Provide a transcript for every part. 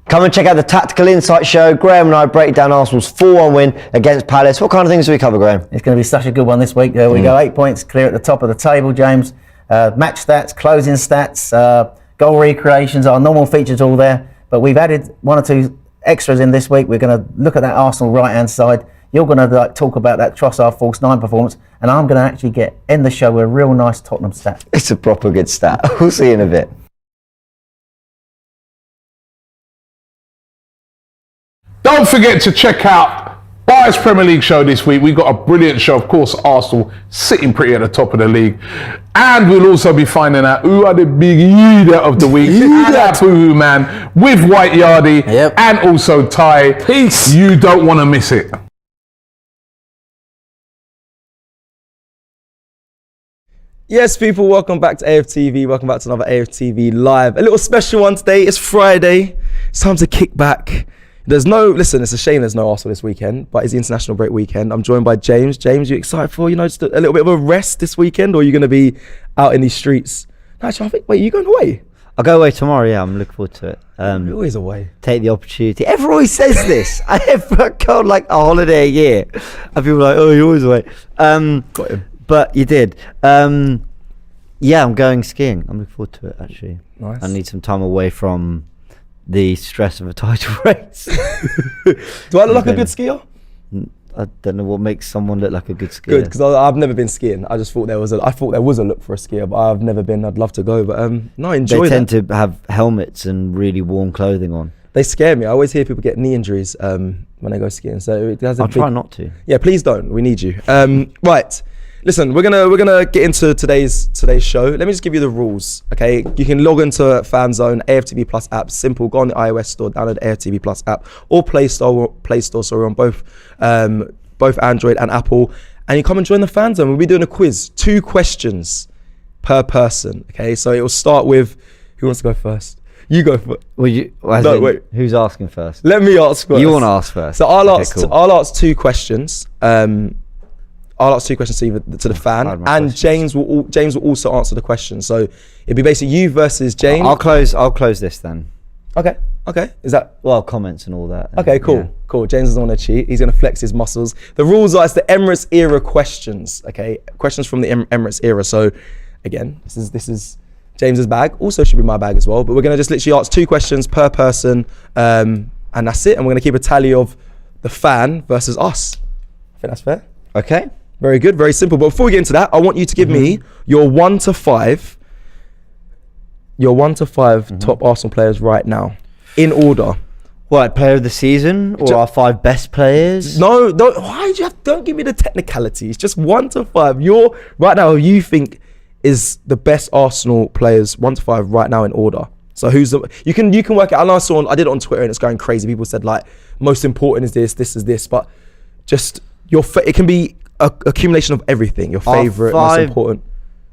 Come and check out the Tactical Insight Show. Graham and I break down Arsenal's 4-1 win against Palace. What kind of things do we cover, Graham? It's going to be such a good one this week. We go 8 points clear at the top of the table, James. Match stats, closing stats, goal recreations, our normal features all there. But we've added 1 or 2 extras in this week. We're going to look at that Arsenal right-hand side. You're going to talk about that Trossard false 9 performance. And I'm going to actually end the show with a real nice Tottenham stat. It's a proper good stat. We'll see you in a bit. Don't forget to check out Bias Premier League show this week. We've got a brilliant show. Of course, Arsenal sitting pretty at the top of the league. And we'll also be finding out who are the big leader of the week. That Boohoo Man with White Yardie and also Ty. Peace. You don't want to miss it. Yes, people, welcome back to AFTV. Welcome back to another AFTV Live. A little special one today. It's Friday. It's time to kick back. Listen, it's a shame there's no Arsenal this weekend, but it's the international break weekend. I'm joined by James. James, you excited for, just a little bit of a rest this weekend, or are you going to be out in these streets? Actually, wait, are you going away? I'll go away tomorrow, yeah. I'm looking forward to it. You're always away. Take the opportunity. Everyone always says this. I never go on like a holiday a year. And people are like, oh, you're always away. Got him. But you did. Yeah, I'm going skiing. I'm looking forward to it, actually. Nice. I need some time away from the stress of a title race. Do I look like a good skier? I don't know what makes someone look like a good skier. Good, because I've never been skiing. I just thought there was a look for a skier, but I've never been. I'd love to go, but no, enjoy. They tend to have helmets and really warm clothing on. They scare me. I always hear people get knee injuries when they go skiing. So it has I'll try not to. Yeah, please don't. We need you. Right. Listen, we're gonna get into today's show. Let me just give you the rules, okay? You can log into Fanzone, AFTV Plus app, simple. Go on the iOS store, download the AFTV Plus app, or Play Store. Sorry, on both Android and Apple, and you come and join the Fanzone. We'll be doing a quiz, 2 questions per person, okay? So it will start with who wants to go first. You go first. Well, wait. Who's asking first? Let me ask first. You want to ask first? So I'll ask 2 questions. I'll ask 2 questions to the fan, and James will also answer the question. So it'd be basically you versus James. I'll close this then. Okay. Is that comments and all that? Okay, cool. Yeah. Cool. James doesn't want to cheat. He's gonna flex his muscles. The rules are it's the Emirates era questions. Okay, questions from the Emirates era. So again, this is James's bag. Also should be my bag as well. But we're gonna just literally ask 2 questions per person, and that's it. And we're gonna keep a tally of the fan versus us. I think that's fair. Okay. Very good, very simple. But before we get into that, I want you to give me your 1 to 5 top Arsenal players right now, in order. What, player of the season or our 5 best players? No, don't give me the technicalities. Just 1 to 5. Right now, who you think is the best Arsenal players, 1 to 5 right now in order. So you can work it. I did it on Twitter and it's going crazy. People said like most important is this is this, but just it can be a accumulation of everything. Your favorite, most important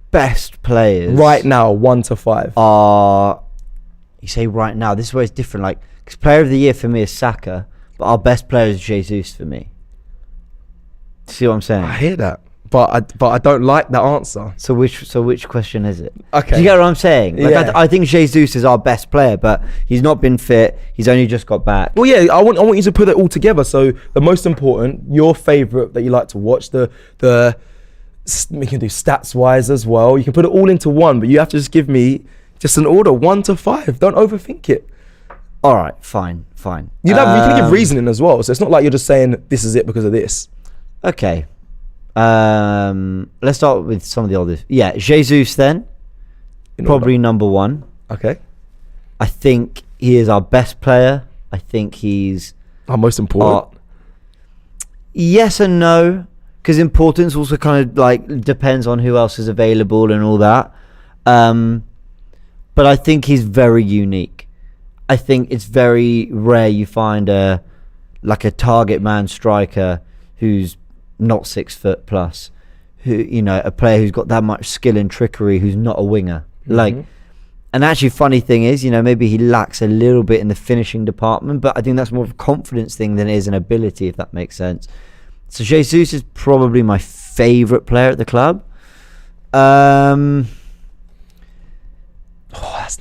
best players right now, 1 to 5 are. You say right now. This is where it's different. Like, because player of the year for me is Saka, but our best player is Jesus for me. See what I'm saying? I hear that, but I don't like that answer. So which question is it? Okay. Do you get what I'm saying? Like, yeah. I think Jesus is our best player, but he's not been fit. He's only just got back. Well, yeah, I want you to put it all together. So the most important, your favorite that you like to watch, we can do stats wise as well. You can put it all into one, but you have to just give me just an order, 1 to 5. Don't overthink it. All right, fine. You can give reasoning as well. So it's not like you're just saying this is it because of this. Okay. Let's start with some of the others. Yeah, Jesus then. Probably number 1. Okay. I think he is our best player. I think he's our most important. Yes and no, because importance also kind of like depends on who else is available and all that. But I think he's very unique. I think it's very rare you find a target man striker who's not 6 foot plus, a player who's got that much skill and trickery, who's not a winger. And actually, funny thing is, maybe he lacks a little bit in the finishing department, but I think that's more of a confidence thing than it is an ability, if that makes sense. So Jesus is probably my favourite player at the club. That's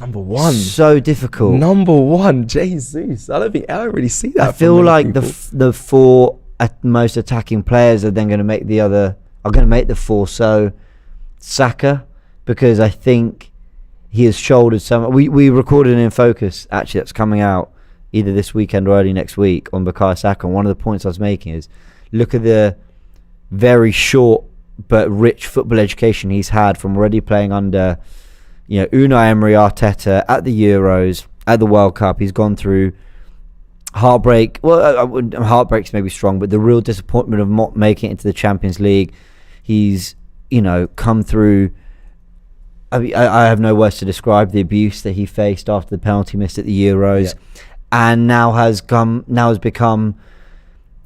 Number one. So difficult. Number one, Jesus. I don't really see that. I feel like the four most attacking players are then going to make the four. So Saka, because I think he has shouldered some. We recorded an In Focus actually that's coming out either this weekend or early next week on Bukayo Saka. And one of the points I was making is look at the very short but rich football education he's had from already playing under, Unai Emery, Arteta at the Euros, at the World Cup. He's gone through heartbreak. Well, heartbreak's maybe strong, but the real disappointment of not making it into the Champions League. He's, come through. I have no words to describe the abuse that he faced after the penalty missed at the Euros, and now has become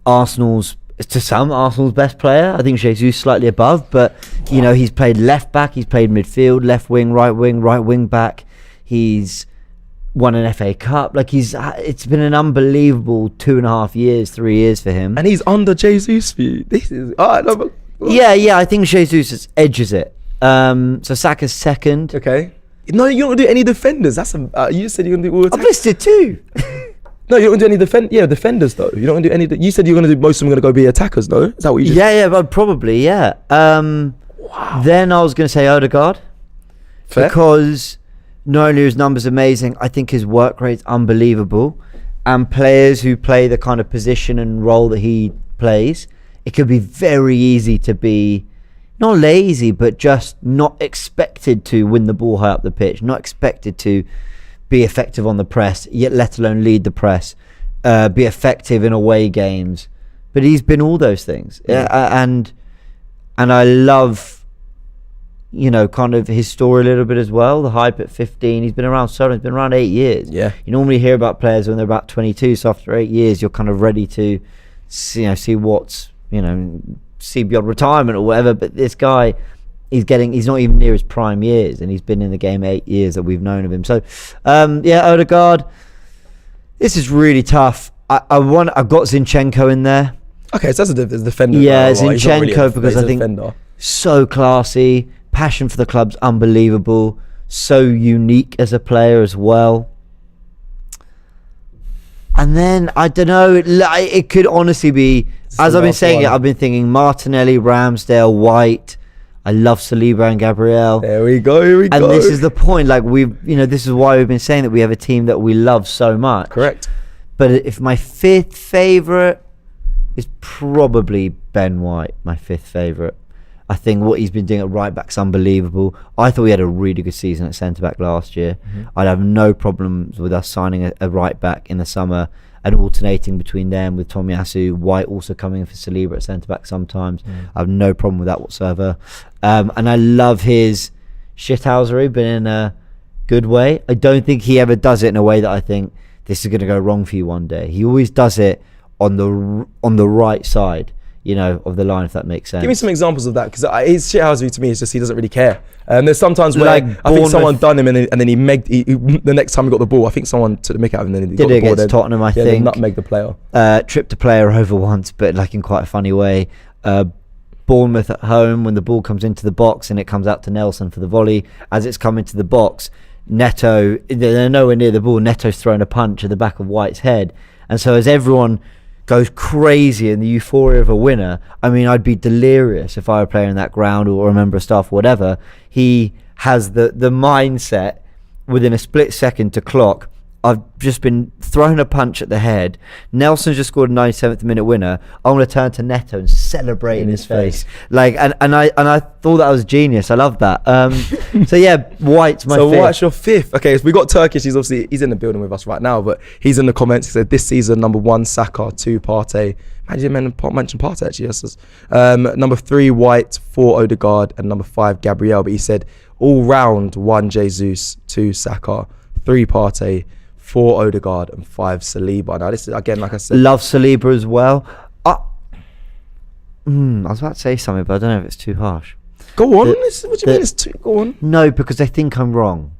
Arsenal's best player. I think Jesus slightly above, but he's played left back, he's played midfield, left wing, right wing back. He's won an FA Cup. It's been an unbelievable 2.5 years, 3 years for him. And he's under Jesus' view. This is I think Jesus edges it. So Saka's second. Okay. No, you don't do any defenders. That's you said you're gonna do all the I've listed two. No, you don't do any defenders though. You don't do any. You said you're gonna do most of them. Gonna go be attackers, no? Is that what you? Yeah, but probably, yeah. Wow. Then I was gonna say Odegaard, Fair. because not only his numbers amazing, I think his work rate's unbelievable, and players who play the kind of position and role that he plays, it could be very easy to be not lazy, but just not expected to win the ball high up the pitch, not expected to be effective on the press, yet let alone lead the press, be effective in away games. But he's been all those things. And I love, kind of his story a little bit as well. The hype at 15. He's been around so long. He's been around 8 years. Yeah. You normally hear about players when they're about 22. So after 8 years, you're kind of ready to, see what's, see beyond retirement or whatever. But this guy, he's not even near his prime years, and he's been in the game 8 years that we've known of him. So, Odegaard. This is really tough. I've got Zinchenko in there. Okay, so that's a defender. Yeah, He's not Zinchenko, really because I think defender. So classy, passion for the club's unbelievable, so unique as a player as well. And then I don't know, it could honestly be, as I've been saying I've been thinking Martinelli, Ramsdale, White. I love Saliba and Gabriel. There we go. And this is the point. This is why we've been saying that we have a team that we love so much. Correct. But if my fifth favourite is probably Ben White, my fifth favourite. I think what he's been doing at right back's unbelievable. I thought we had a really good season at centre back last year. I'd have no problems with us signing a right back in the summer and alternating between them with Tomiyasu, White also coming in for Saliba at centre back sometimes. I have no problem with that whatsoever. And I love his shithousery, but in a good way. I don't think he ever does it in a way that I think this is going to go wrong for you one day. He always does it on the right side, of the line, if that makes sense. Give me some examples of that, because his shithousery to me is just he doesn't really care. There's sometimes where Like I think someone done him and then the next time he got the ball, I think someone took the mick out of him and then he got the ball. Against Tottenham, I think. They nutmeg the player. Tripped a player over once, but in quite a funny way. Bournemouth at home, when the ball comes into the box and it comes out to Nelson for the volley. As it's come into the box, Neto, they're nowhere near the ball. Neto's thrown a punch at the back of White's head. And so as everyone goes crazy in the euphoria of a winner, I'd be delirious if I were playing in that ground or a member of staff or whatever. He has the mindset within a split second to clock. I've just been thrown a punch at the head. Nelson's just scored a 97th minute winner. I'm going to turn to Neto and celebrate in his face. And I thought that was genius. I love that. So yeah, White's my fifth. So White's your fifth. Okay, so we got Turkish. He's in the building with us right now, but he's in the comments. He said this season, number 1, Saka, 2, Partey. Imagine mention Partey actually. Yes. Number 3, White, 4, Odegaard, and number 5, Gabriel. But he said all round 1, Jesus, 2, Saka, 3, Partey, 4, Odegaard, and 5, Saliba. Now this is, again, like I said, love Saliba as well. I was about to say something, but I don't know if it's too harsh. Go on. What do you mean it's too? Go on. No, because I think I'm wrong.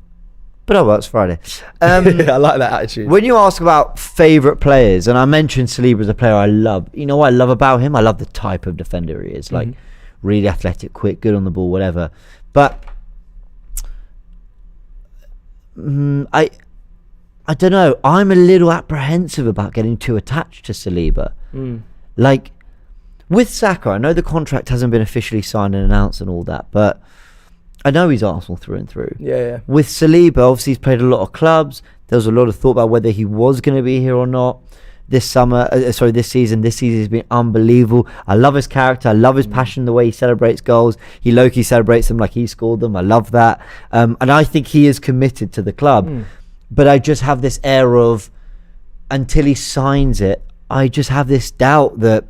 But oh well, it's Friday. I like that attitude. When you ask about favourite players, and I mentioned Saliba as a player I love, you know what I love about him? I love the type of defender he is. Really athletic, quick, good on the ball, whatever. But I don't know. I'm a little apprehensive about getting too attached to Saliba. Like, with Saka, I know the contract hasn't been officially signed and announced and all that, but I know he's Arsenal through and through. Yeah. With Saliba, obviously he's played a lot of clubs. There was a lot of thought about whether he was going to be here or not this season. This season has been unbelievable. I love his character. I love his passion, the way he celebrates goals. He low-key celebrates them like he scored them. I love that. And I think he is committed to the club. But I just have this air of, until he signs it, I just have this doubt that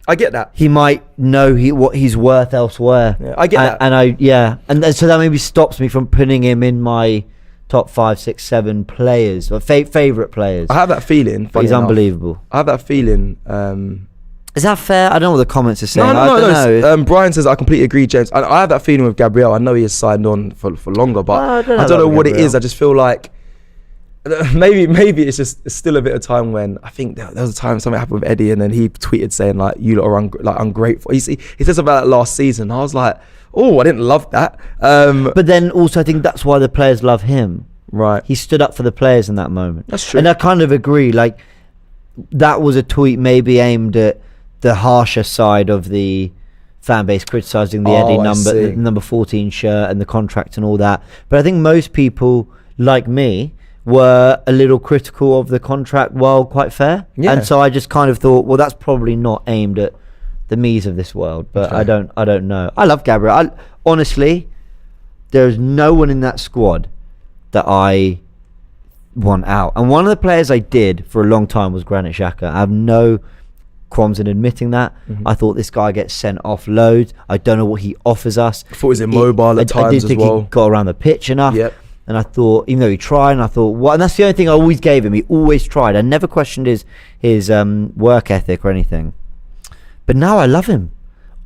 I get that he might know what he's worth elsewhere. Yeah, I get that, and so that maybe stops me from putting him in my top 5, 6, 7 players or favorite players. I have that feeling. But he's unbelievable. I have that feeling. Is that fair? I don't know what the comments are saying. No. Brian says, I completely agree, James. I have that feeling with Gabriel. I know he has signed on for longer, but I don't know what it is. I just feel like maybe it's still a bit of time when I think there was a time something happened with Eddie and then he tweeted saying like, you lot are ungrateful. He says about that last season. I was like, oh, I didn't love that. But then also I think that's why the players love him. Right. He stood up for the players in that moment. That's true. And I kind of agree. Like, that was a tweet maybe aimed at the harsher side of the fan base, criticising the Eddie number 14 shirt and the contract and all that. But I think most people like me were a little critical of the contract while quite fair. Yeah. And so I just kind of thought, well, that's probably not aimed at the me's of this world. But I don't know. I love Gabriel. Honestly, there's no one in that squad that I want out. And one of the players I did for a long time was Granit Xhaka. I have no qualms in admitting that. I thought this guy gets sent off loads. I don't know what he offers us. I thought he was immobile at times as well. I didn't think he got around the pitch enough. Yep. And I thought, even though he tried, and I thought, what? And that's the only thing I always gave him. He always tried. I never questioned his work ethic or anything. But now I love him.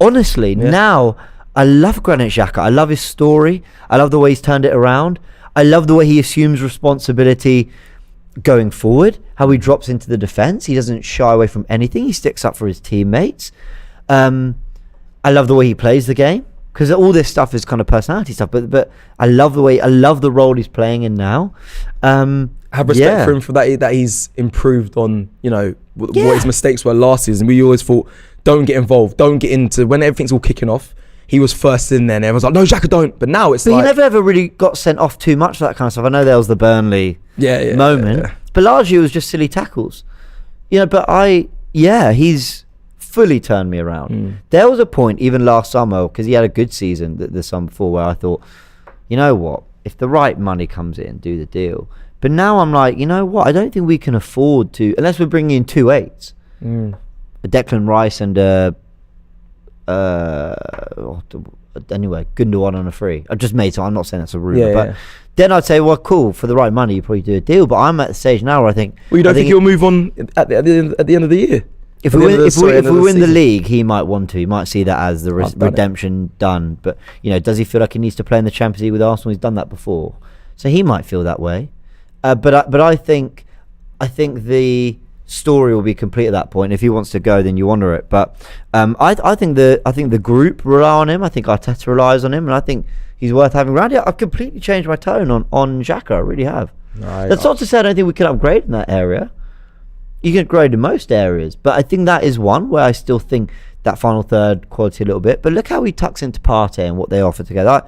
Honestly, now I love Granit Xhaka. I love his story. I love the way he's turned it around. I love the way he assumes responsibility going forward. How he drops into the defence. He doesn't shy away from anything. He sticks up for his teammates. I love the way he plays the game. Because all this stuff is kind of personality stuff, but I love the role he's playing in now. I have respect for him for that he's improved on, what his mistakes were last season. We always thought, don't get involved, don't get into, when everything's all kicking off, he was first in there and everyone's like, no, Xhaka, don't. But now it's he never ever really got sent off too much for that kind of stuff. I know there was the Burnley moment, but largely it was just silly tackles. But he's fully turned me around. There was a point even last summer, because he had a good season the summer before, where I thought, you know what, if the right money comes in, do the deal. But now I'm like, you know what, I don't think we can afford to, unless we're bringing in 2 8s, a Declan Rice and anyway, Gundogan on a free. I just made, so I'm not saying that's a rumour, but then I'd say, well, cool, for the right money you probably do a deal. But I'm at the stage now where I think, well, you don't think he'll move on at the end of the year? If we win the league, he might want to. He might see that as the redemption done. But does he feel like he needs to play in the Champions League with Arsenal? He's done that before, so he might feel that way. But I think the story will be complete at that point. If he wants to go, then you honour it. But I think the group rely on him. I think Arteta relies on him, and I think he's worth having around. Yeah, I've completely changed my tone on Xhaka. I really have. That's not to say I don't think we can upgrade in that area. You can upgrade in most areas, but I think that is one where I still think that final third quality a little bit. But look how he tucks into Partey and what they offer together.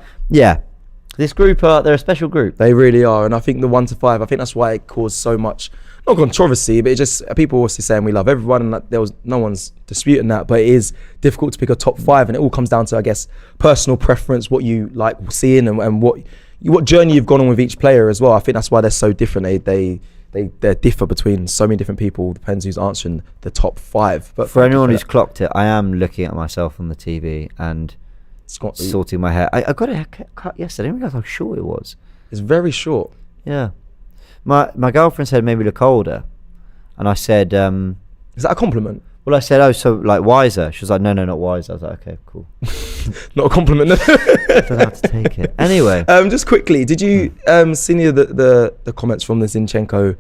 This group they're a special group. They really are, and I think the 1 to 5, I think that's why it caused so much, not controversy, but it just, people obviously saying we love everyone, and there was no one's disputing that. But it is difficult to pick a top 5, and it all comes down to, I guess, personal preference, what you like seeing, and what journey you've gone on with each player as well. I think that's why they're so different. They differ between so many different people. Depends who's answering the top 5. But for anyone who's clocked it, I am looking at myself on the TV and sorting my hair. I got a haircut yesterday. I didn't realize how short it was. It's very short. Yeah. My girlfriend said it made me look older, and I said, is that a compliment? Well, I said, oh, so like wiser. She was like, no, not wiser. I was like, okay, cool. Not a compliment. I don't have to take it. Anyway. Just quickly, did you see any of the comments from the Zinchenko?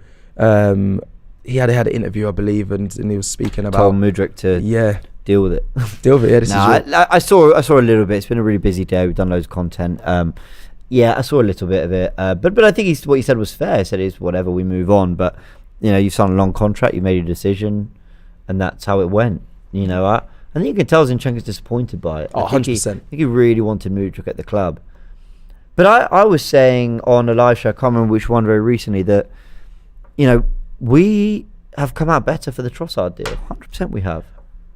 He had an interview, I believe, and he was speaking about told Mudryk to deal with it. This is I saw a little bit. It's been a really busy day. We've done loads of content. Yeah, I saw a little bit of it, but I think what he said was fair. He said it's whatever, we move on. But you've signed a long contract, you made a decision, and that's how it went. I think you can tell Zinchenko's disappointed by it. Oh, 100%. I think he really wanted Mudryk at the club. But I was saying on a live show, I can't remember which one, very recently, that we have come out better for the Trossard deal. 100% we have.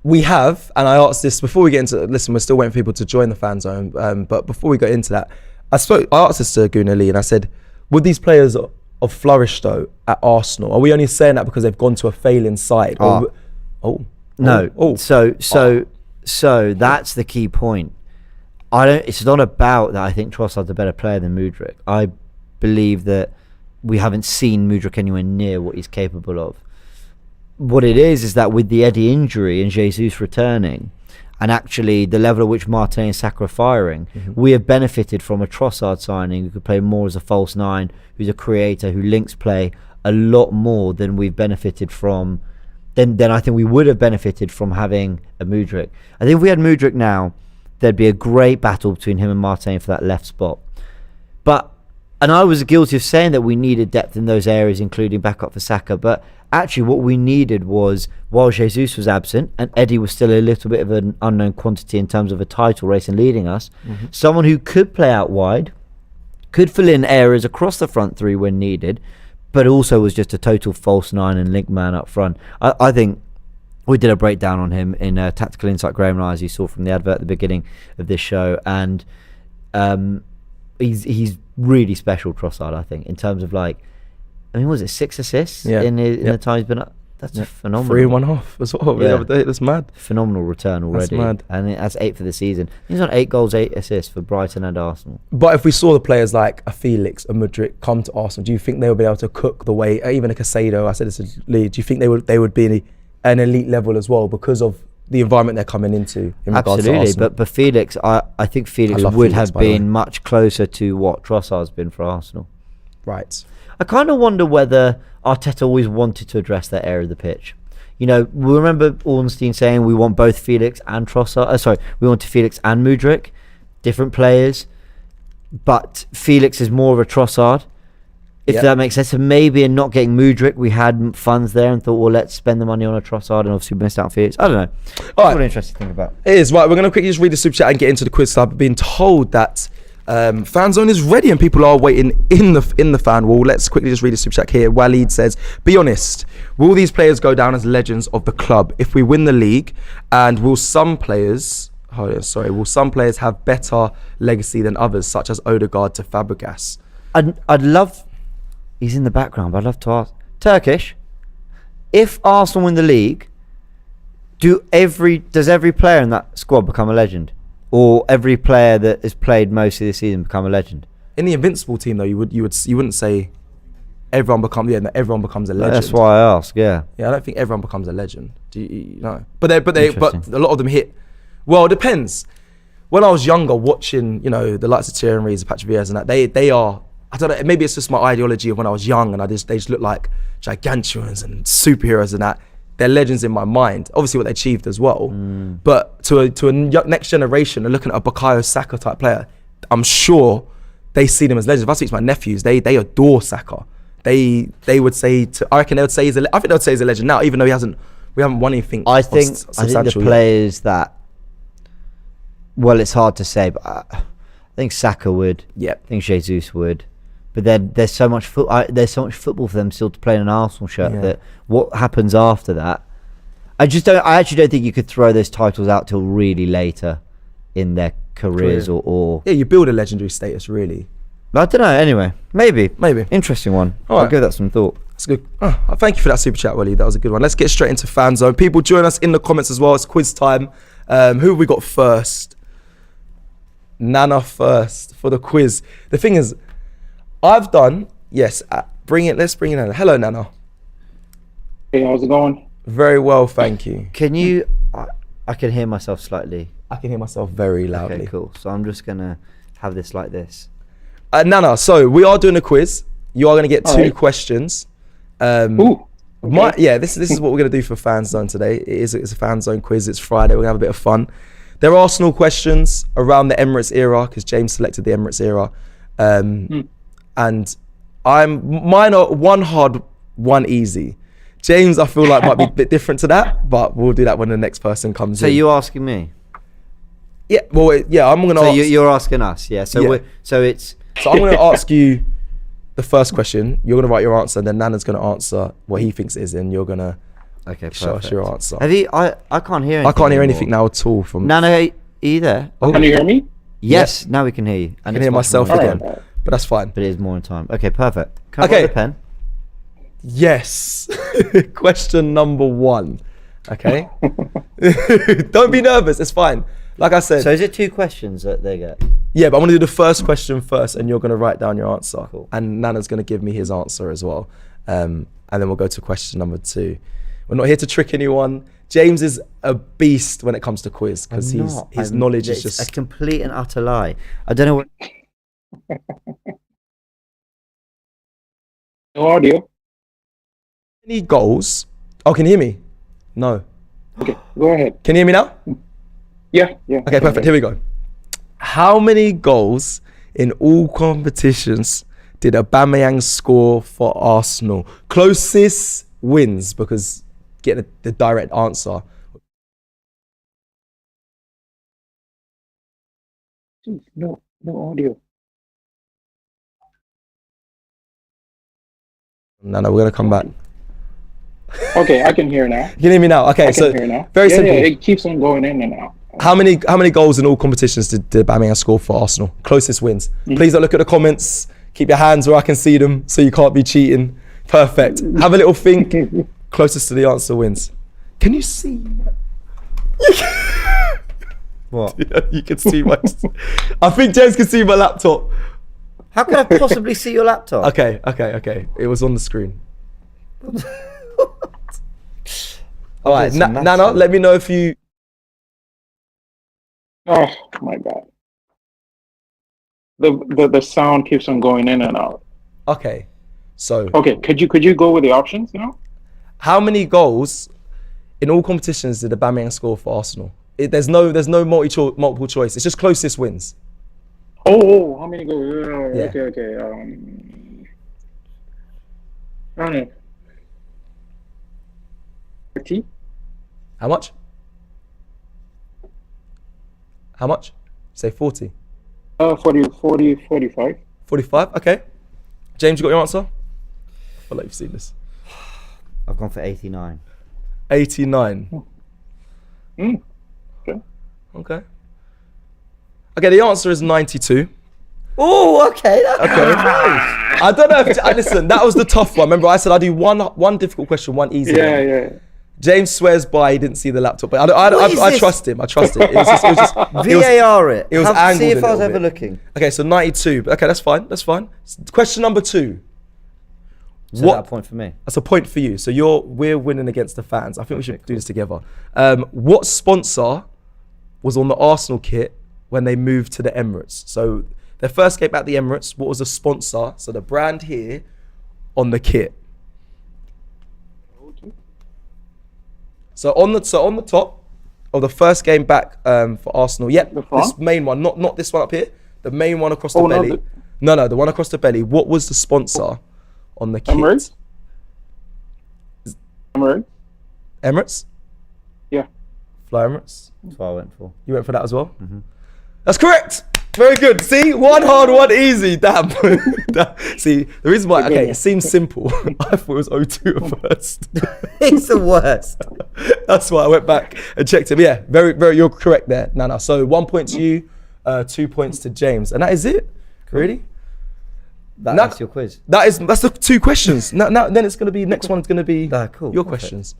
We have, and I asked this before we get into. Listen, we're still waiting for people to join the fan zone. But before we got into that, I asked this to Gunnar Lee, and I said, would these players have flourished though at Arsenal? Are we only saying that because they've gone to a failing side? No. So that's the key point. It's not about that. I think Trossard's a better player than Mudryk. I believe that we haven't seen Mudryk anywhere near what he's capable of. What it is that with the Eddie injury and Jesus returning, and actually the level at which Martinez and Saka are firing, we have benefited from a Trossard signing who could play more as a false nine, who's a creator, who links play a lot more than we've benefited from. Then I think we would have benefited from having a Mudryk. I think if we had Mudryk now, there'd be a great battle between him and Martinez for that left spot. And I was guilty of saying that we needed depth in those areas, including backup for Saka. But actually what we needed was, while Jesus was absent and Eddie was still a little bit of an unknown quantity in terms of a title race and leading us, someone who could play out wide, could fill in areas across the front three when needed, but also was just a total false nine and link man up front. I think we did a breakdown on him in Tactical Insight, Graham and I, as you saw from the advert at the beginning of this show, and he's really special, Trossard, I think, in terms of was it 6 assists in the time he's been up? That's phenomenal. 3 and 1 half as well the other day. That's mad. Phenomenal return already. That's mad. And that's 8 for the season. He's on 8 goals, 8 assists for Brighton and Arsenal. But if we saw the players like a Felix, a Mudryk come to Arsenal, do you think they would be able to cook the way, even a Casado, I said this to Lee, do you think they would be an elite level as well because of the environment they're coming into in regards to Arsenal? But Felix, I think Felix would have been much closer to what Trossard's been for Arsenal. Right. I kind of wonder whether Arteta always wanted to address that area of the pitch. We remember Ornstein saying we want both Felix and Trossard. We wanted Felix and Mudryk, different players, but Felix is more of a Trossard, if that makes sense. So maybe in not getting Mudryk, we had funds there and thought, well, let's spend the money on a Trossard, and obviously we missed out on Felix. I don't know. All right. What an interesting thing about it is. Right, we're going to quickly just read the super chat and get into the quiz. So I've been told that Fanzone is ready and people are waiting in the fan wall. Let's quickly just read the super chat here. Waleed says, be honest, will these players go down as legends of the club if we win the league? And will some players have better legacy than others, such as Odegaard to Fabregas? I'd love, he's in the background, but I'd love to ask, Turkish, if Arsenal win the league, does every player in that squad become a legend? Or every player that has played most of the season become a legend? In the Invincible team, though, you wouldn't say everyone becomes a legend. That's why I ask. Yeah. Yeah, I don't think everyone becomes a legend. Do you know? But a lot of them hit. Well, it depends. When I was younger, watching the likes of Thierry Henry's, Patrick Vieira's, and that they are. I don't know. Maybe it's just my ideology of when I was young, and they just look like gigantuans and superheroes and that. They're legends in my mind. Obviously, what they achieved as well. But to a next generation, and looking at a Bukayo Saka type player, I'm sure they see them as legends. If I speak to my nephews, they adore Saka. They would say I think they would say he's a legend now, even though we haven't won anything. I think the players that. Well, it's hard to say, but I think Saka would. Yeah. I think Jesus would. But then there's so much football for them still to play in an Arsenal shirt that what happens after that, I actually don't think you could throw those titles out till really later in their careers or you build a legendary status really. I don't know. Anyway, maybe interesting one. All right. I'll give that some thought. That's good. Thank you for that super chat, Wally. That was a good one. Let's get straight into Fan Zone. People join us in the comments as well. It's quiz time. Who have we got first? Nana first for the quiz. The thing is, I've done, let's bring in Nana. Hello, Nana. Hey, how's it going? Very well, thank you. Can you, I can hear myself slightly. I can hear myself very loudly. Okay, cool. So I'm just going to have this like this. Nana, so we are doing a quiz. You are going to get two questions. Ooh. Okay. This is what we're going to do for Fan Zone today. It's a Fan Zone quiz. It's Friday. We're going to have a bit of fun. There are Arsenal questions around the Emirates era because James selected the Emirates era. And mine are one hard, one easy. James, I feel like might be a bit different to that, but we'll do that when the next person comes in. So you asking me? Yeah, well, yeah, I'm gonna. So ask, you're asking us, yeah. So Yeah. So I'm gonna ask you the first question. You're gonna write your answer, and then Nana's gonna answer what he thinks it is, and you're gonna okay, show us perfect. your answer. Have you? I can't hear. I can't hear anymore. anything now at all from. Nana, are you there? Oh, Can you hear me? Yes, now we can hear you. I can hear myself All again, right. but that's fine. But it is more in time. Okay, perfect. Can I Okay. borrow the pen? Yes. Question number 1. Okay. Don't be nervous. It's fine. Like I said. So is it 2 questions that they get? Yeah, but I'm gonna do the first question first, and you're gonna write down your answer. Cool. And Nana's gonna give me his answer as well. And then we'll go to question number 2. We're not here to trick anyone. James is a beast when it comes to quiz because his knowledge is it's just a complete and utter lie. I don't know what. No audio. many goals. Oh, can you hear me? No. Okay, go ahead. Can you hear me now? Yeah. Okay, perfect. Here we go. How many goals in all competitions did Aubameyang score for Arsenal? Closest wins, because get the direct answer. No audio. No, we're gonna come back. Okay, I can hear now. You can hear me now. Okay, I so can hear now. very Yeah, simple. yeah, it keeps on going in and out. How many goals in all competitions did Aubameyang score for Arsenal? Closest wins. Please don't look at the comments. Keep your hands where I can see them, so you can't be cheating. Perfect. Have a little think. Closest to the answer wins. Can you see? What? You can see my. I think James can see my laptop. How can I possibly see your laptop? Okay. It was on the screen. All right, It's massive. Nana, let me know if you. Oh my god. The sound keeps on going in and out. Okay, so Okay, could you go with the options now? how many goals in all competitions did Aubameyang score for Arsenal? There's no multiple choice. It's just closest wins. Oh, how many goals? Yeah. Okay. I don't know. 30? How much? How much? Say 40. 40, 45. 45? Okay. James, you got your answer? I feel like you've seen this. I've gone for 89. 89. Okay. Okay. Okay, the answer is 92. Oh, okay. That's Okay. I don't know if listen. That was the tough one. Remember, I said I do one difficult question, one easy one. Yeah. James swears by he didn't see the laptop, but What is I this? trust him. I trust it. It was just VAR it. it was See angled if a I was little ever bit. looking. Okay, so 92. Okay, that's fine. Question number 2. So What? that a point for me. That's a point for you. So we're winning against the fans. I think we should do this together. What sponsor was on the Arsenal kit when they moved to the Emirates? So their first game at the Emirates, what was the sponsor? So the brand here on the kit. So on the top of the first game back for Arsenal, The front? this main one, not this one up here, the main one across the Oh, no, belly. No, the one across the belly. What was the sponsor on the kit? Emirates? Emirates? Emirates? Yeah. Fly Emirates? That's what I went for. You went for that as well? That's correct. Very good. See, one hard, one easy. Damn. See, the reason why, okay, it seems simple. I thought it was 0-2 at first. It's the worst. That's why I went back and checked it. But yeah, very, you're correct there, Nana. So 1 point to you, 2 points to James. And that is it. Really? That's your quiz. That's the 2 questions. Now, then it's going to be, next one's going to be Cool. your Perfect. questions.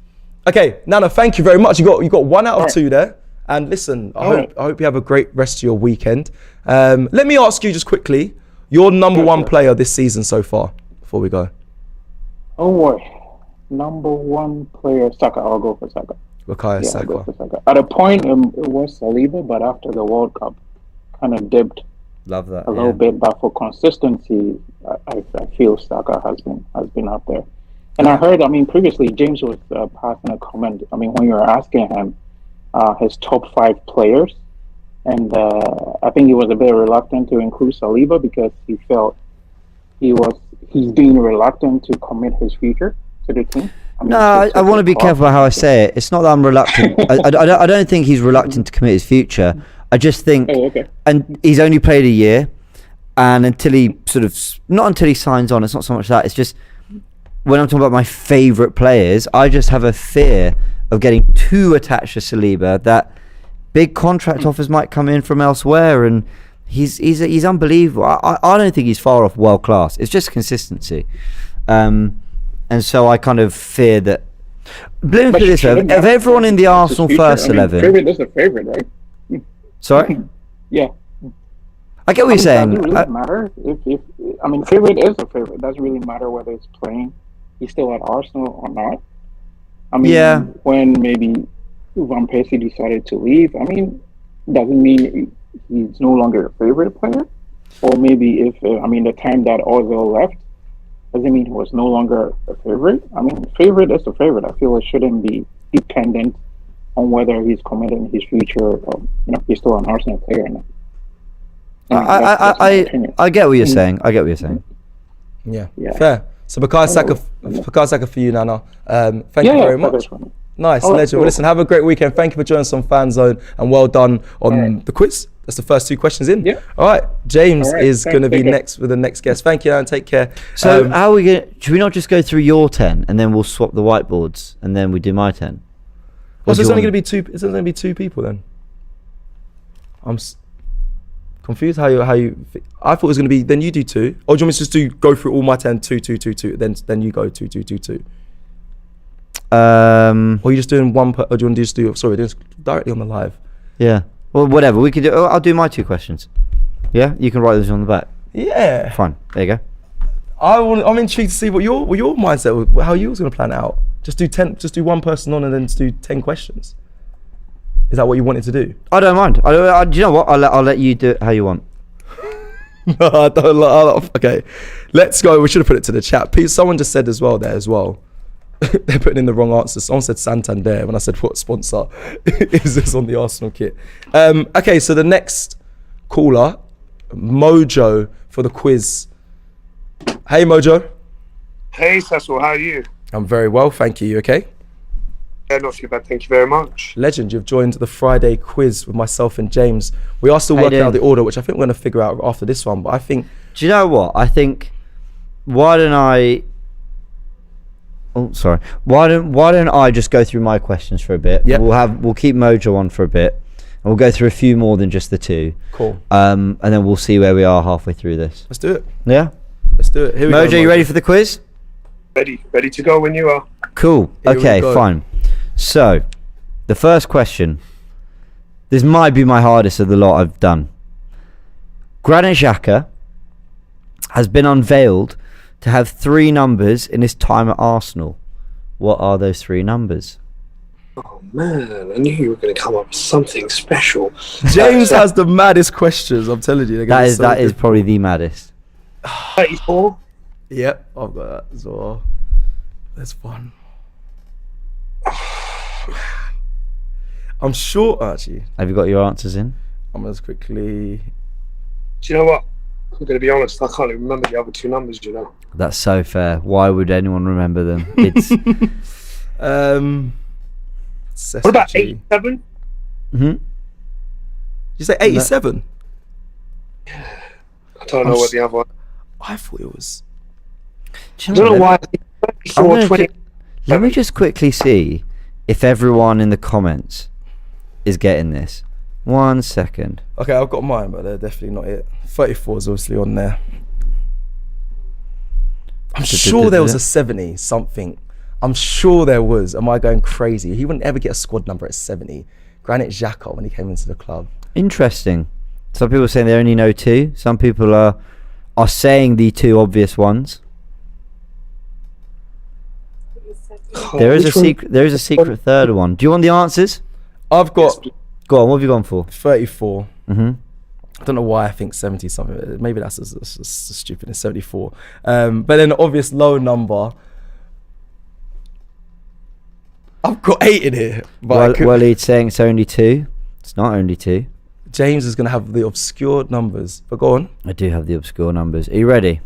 Okay, Nana, thank you very much. You got 1 out of 2 there. And listen, I hope you have a great rest of your weekend. Let me ask you just quickly, your number 1 player this season so far, before we go. Oh boy. Number 1 player, Saka. I'll go for Saka. Bukayo I'll go Saka. for Saka. At a point, it was Saliba, but after the World Cup, kind of dipped Love that. a little bit. But for consistency, I feel Saka has been up there. And I heard, previously James was passing a comment. When you were asking him his top 5 players, and I think he was a bit reluctant to include Saliba because he felt he's being reluctant to commit his future to the team. No, I want to be careful how I say it. It's not that I'm reluctant. I don't think he's reluctant to commit his future. I just think, and he's only played a year, and until he not until he signs on, it's not so much that. It's just when I'm talking about my favourite players, I just have a fear of getting too attached to Saliba that big contract offers might come in from elsewhere, and he's unbelievable. I don't think he's far off world class. It's just consistency. And so I kind of fear that. Let me put it this way: of everyone in the Arsenal first 11, favorite is a favorite, right? Sorry. Yeah. I get what you're saying. Does it really matter if favorite is a favorite? It doesn't really matter whether it's playing. He's still at Arsenal or not. When maybe Van Persie decided to leave, doesn't mean he's no longer a favorite player. Or maybe if the time that Ozil left, doesn't mean he was no longer a favorite. Favorite is a favorite. I feel it shouldn't be dependent on whether he's committing his future or he's still an Arsenal player or not. I get what you're saying. I get what you're saying. Yeah. Fair. So Bukayo Saka for you, Nana. Thank you very much. Nice, legend. Cool. Well, listen, have a great weekend. Thank you for joining us on Fanzone, and well done on the quiz. That's the first 2 questions in. Yeah. All right. James is going to be next with the next guest. Thank you, and take care. So how are we going to... Should we not just go through your 10 and then we'll swap the whiteboards and then we do my 10? So it's only going to be 2... It's only going to be 2 people then? I'm confused how you... I thought it was going to be... Then you do 2. Or do you want me to just go through all my 10, 2, 2, 2, 2, then you go 2, 2, 2, 2? Or are you just doing one or do you want to just do... Sorry, doing directly on the live. Yeah. Well, whatever. We could do... I'll do my 2 questions. Yeah? You can write those on the back. Yeah. Fine. There you go. I'm intrigued to see what your mindset, how you was going to plan it out. Just do one person on and then just do 10 questions. Is that what you wanted to do? I don't mind. Do you know what? I'll let you do it how you want. No, I don't. Okay. Let's go. We should have put it to the chat. Someone just said as well there as well. They're putting in the wrong answer. Someone said Santander when I said what sponsor is this on the Arsenal kit. Okay, so the next caller, Mojo, for the quiz. Hey Mojo. Hey Cecil, how are you? I'm very well, thank you. You okay? Yeah, not too bad, thank you very much. Legend, you've joined the Friday quiz with myself and James. We are still working out the order, which I think we're going to figure out after this one, but I think... Do you know what? I think... Why don't I just go through my questions for a bit? Yep. We'll keep Mojo on for a bit, and we'll go through a few more than just the 2. Cool. And then we'll see where we are halfway through this. Let's do it. Yeah. Let's do it. Here we go. Mojo, you ready for the quiz? Ready to go when you are. Cool. Okay, fine. So, the first question. This might be my hardest of the lot I've done. Granit Xhaka has been unveiled to have 3 numbers in his time at Arsenal. What are those 3 numbers? Oh man, I knew you were going to come up with something special. James has the maddest questions, I'm telling you. That is probably the maddest. 34? Yep, I've got that as well. There's one. I'm sure, actually. Have you got your answers in? I'm going to quickly... Do you know what? I'm going to be honest, I can't even remember the other 2 numbers, you know. That's so fair. Why would anyone remember them? It's... what about 87? Did you say 87? I don't know what the other one... I thought it was... I don't know why. Let me just quickly see if everyone in the comments is getting this. 1 second. Okay, I've got mine, but they're definitely not it. 34 is obviously on there. I'm sure there was a 70 something. I'm sure there was. Am I going crazy? He wouldn't ever get a squad number at 70. Granit Xhaka when he came into the club. Interesting. Some people are saying they only know 2. Some people are saying the 2 obvious ones. There is a secret. There is a secret third one. Do you want the answers? I've got. Go on. What have you gone for? 34. I don't know why I think 70 something. Maybe that's as stupid as 74. But then the obvious low number. I've got 8 in here. Well, he's saying it's only 2. It's not only 2. James is going to have the obscure numbers. But go on. I do have the obscure numbers. Are you ready?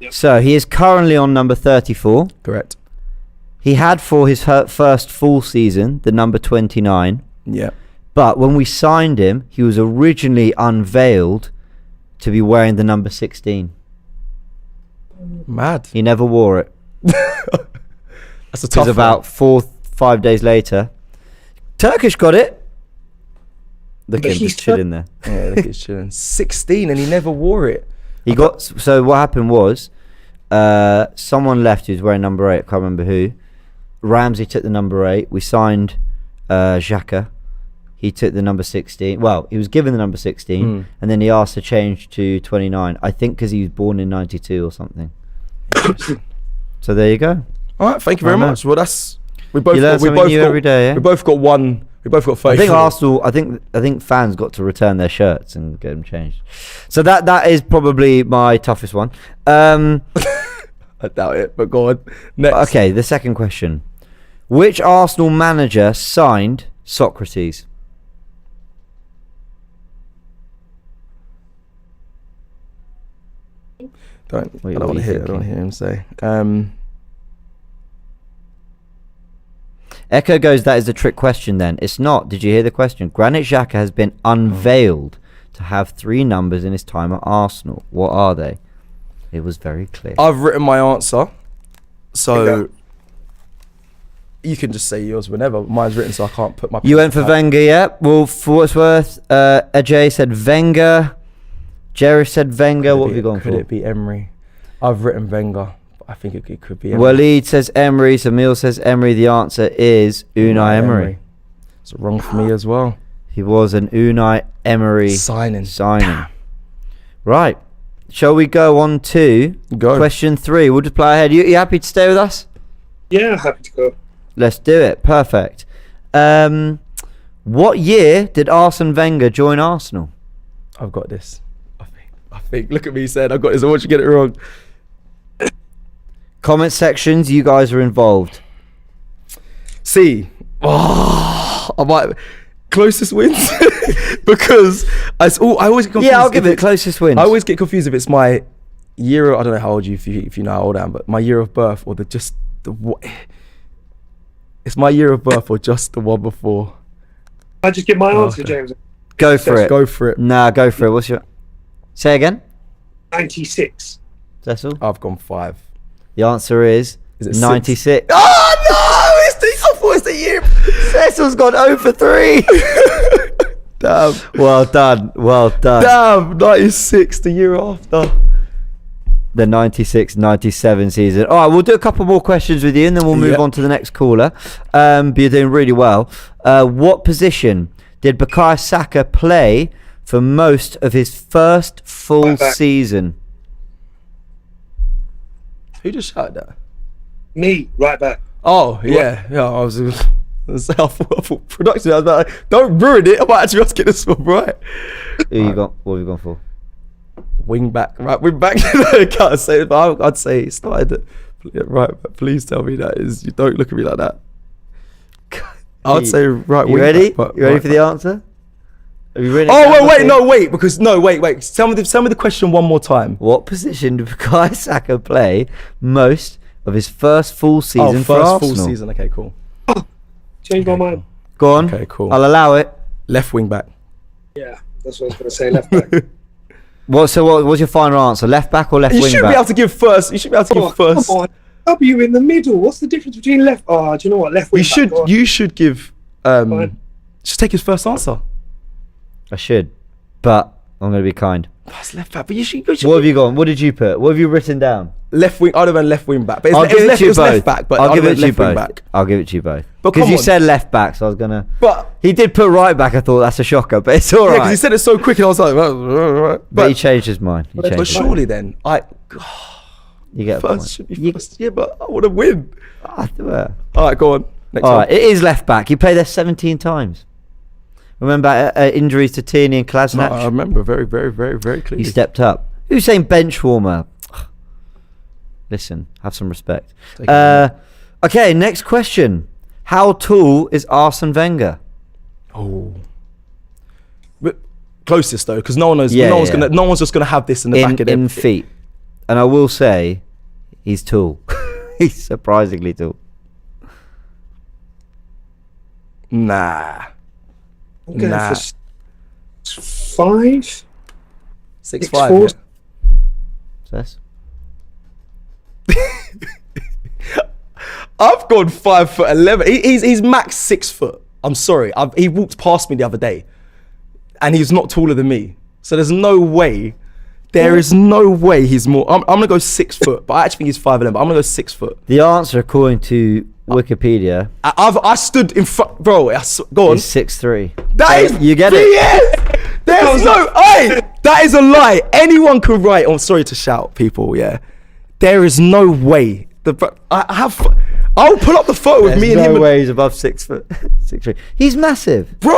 Yep. So he is currently on number 34. Correct. He had for his first full season the number 29. Yeah. But when we signed him, he was originally unveiled to be wearing the number 16. Mad. He never wore it. That's a tough Because about 4-5 days later, Turkish got it. Look But at him he's just chilling there. Yeah, look, he's chilling. 16 and he never wore it. He got so what happened was, someone left who was wearing number 8. I can't remember who. Ramsey took the number 8. We signed Xhaka. He took the number 16. Well, he was given the number 16, and then he asked to change to 29. I think because he was born in 92 or something. So there you go. All right, thank you very much. Well, that's we both You learn got, we something both new got, every day, eh? we both got one. We both got 34. I think Arsenal. I think fans got to return their shirts and get them changed. So that is probably my toughest one. I doubt it, but go on. Next. Okay, the second question: which Arsenal manager signed Socrates? I Wait, don't what want are to you hear. I don't want to thinking? hear him say. Echo goes, that is a trick question then. It's not. Did you hear the question? Granit Xhaka has been unveiled to have 3 numbers in his time at Arsenal. What are they? It was very clear. I've written my answer, so Okay. you can just say yours whenever. Mine's written, so I can't put my. You went for Wenger, yeah? Well, for what it's worth, Ajay said Wenger. Jerry said Wenger. What have you gone for? Could it be Emery? I've written Wenger. But I think it could be Emery. Waleed says Emery. Samil says Emery. The answer is Unai Emery. It's wrong for me as well. He was an Unai Emery Signing. Right. Shall we go on to Go. question 3? We'll just play ahead. You happy to stay with us? Yeah, happy to go. Let's do it. Perfect. What year did Arsene Wenger join Arsenal? I've got this. I think. Look at me, said I've got this. I want you to get it wrong. Comment sections. You guys are involved. See, I might closest wins because I always get confused. Yeah, I'll give it closest wins. I always get confused if it's my year. I don't know how old if you know how old I am, but my year of birth or it's my year of birth or just the one before. I just get my answer, okay. James. Go for it. Go for it. Nah, go for it. What's your... Say again? 96. Cecil? I've gone 5. The answer is it 96. Oh no! I thought it's the year. Cecil's gone 0 for 3. Damn. Well done. Well done. Damn. 96, the year after. The 96-97 season. All right, we'll do a couple more questions with you and then we'll move Yep. on to the next caller. But you're doing really well. What position did Bukayo Saka play for most of his first full Right back. season? Who just shouted that? Me, right back. Oh, yeah. Yeah, I was I thought production. I was like, don't ruin it. I might actually have to get this one right. Who you got? What have you gone for? Wing back. Right, wing back. I can't say it, but I'd say it started at right back. Please tell me that is. You don't look at me like that. I'd say right You wing ready? back. but You ready right for the answer? Have you written it Oh, down wait, before? wait. Because, no, wait. Tell me the question one more time. What position did Bukayo Saka play most of his first full season for first Arsenal? full season. Okay, cool. Change my mind. Go on. Okay, cool. I'll allow it. Left wing back. Yeah, that's what I was going to say, left back. What was your final answer? Left back or left You wing should back? be able to give first. You should be able to Come on, give first. come on. W in the middle. What's the difference between left? Oh, do you know what? Left wing You should. back. Go on. You should give. Fine. Just take his first answer. I should, but I'm going to be kind. That's left back. But you should. What have you gone? What did you put? What have you written down? Left wing. I'd have been left wing back. But I'll give it to you was both. left back. But I'll I'd give have it went to you left wing both. back. I'll give it to you both. But Because come you on. said left back, so I was gonna. But He did put right back. I thought that's a shocker, but it's all yeah, right. because he said it so quick, and I was like, right. but he changed his mind. He But changed But his mind. surely then, You get a point. first should be first. Yeah, but I want to win. Ah, yeah. All right, go on. Next All one. right, it is left back. He played there 17 times. Remember injuries to Tierney and No, Kolasinac? I remember very clearly. He stepped up. Who's saying bench warmer? Listen, have some respect. Take it Okay, next question. How tall is Arsene Wenger? Oh. But closest though, because no one's just gonna have this in the back of in them. feet. And I will say, he's tall. He's surprisingly tall. I'm going Nah. for 5. 6'5". 6'4". Sess? I've gone 5'11". He's max 6 foot. I'm sorry. He walked past me the other day, and he's not taller than me. So there's no way. There is no way he's more. I'm gonna go 6 foot, but I actually think he's 5'11". But I'm gonna go 6 foot. The answer, according to Wikipedia, I stood in front, bro. Go on. is 6'3". That is, you get it? BS. There's no. Hey, that is a lie. Anyone could write. I'm sorry to shout, people. Yeah, there is no way. I'll pull up the photo with me and him. No way he's above 6 foot. 6'3". He's massive. Bro,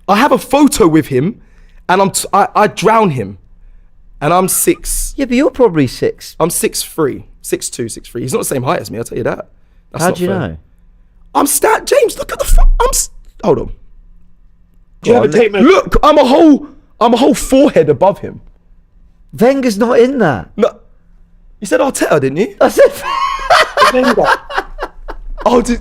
I have a photo with him, and I drown him, and I'm 6. Yeah, but you're probably 6. I'm 6'3", 6'2", 6'3". He's not the same height as me. I'll tell you that. That's How not do you fair. know? I'm James. Look at the. Hold on. Do you have a tape measure? Look, I'm a whole forehead above him. Wenger's not in that. No, you said Arteta, didn't you? I said. Oh, did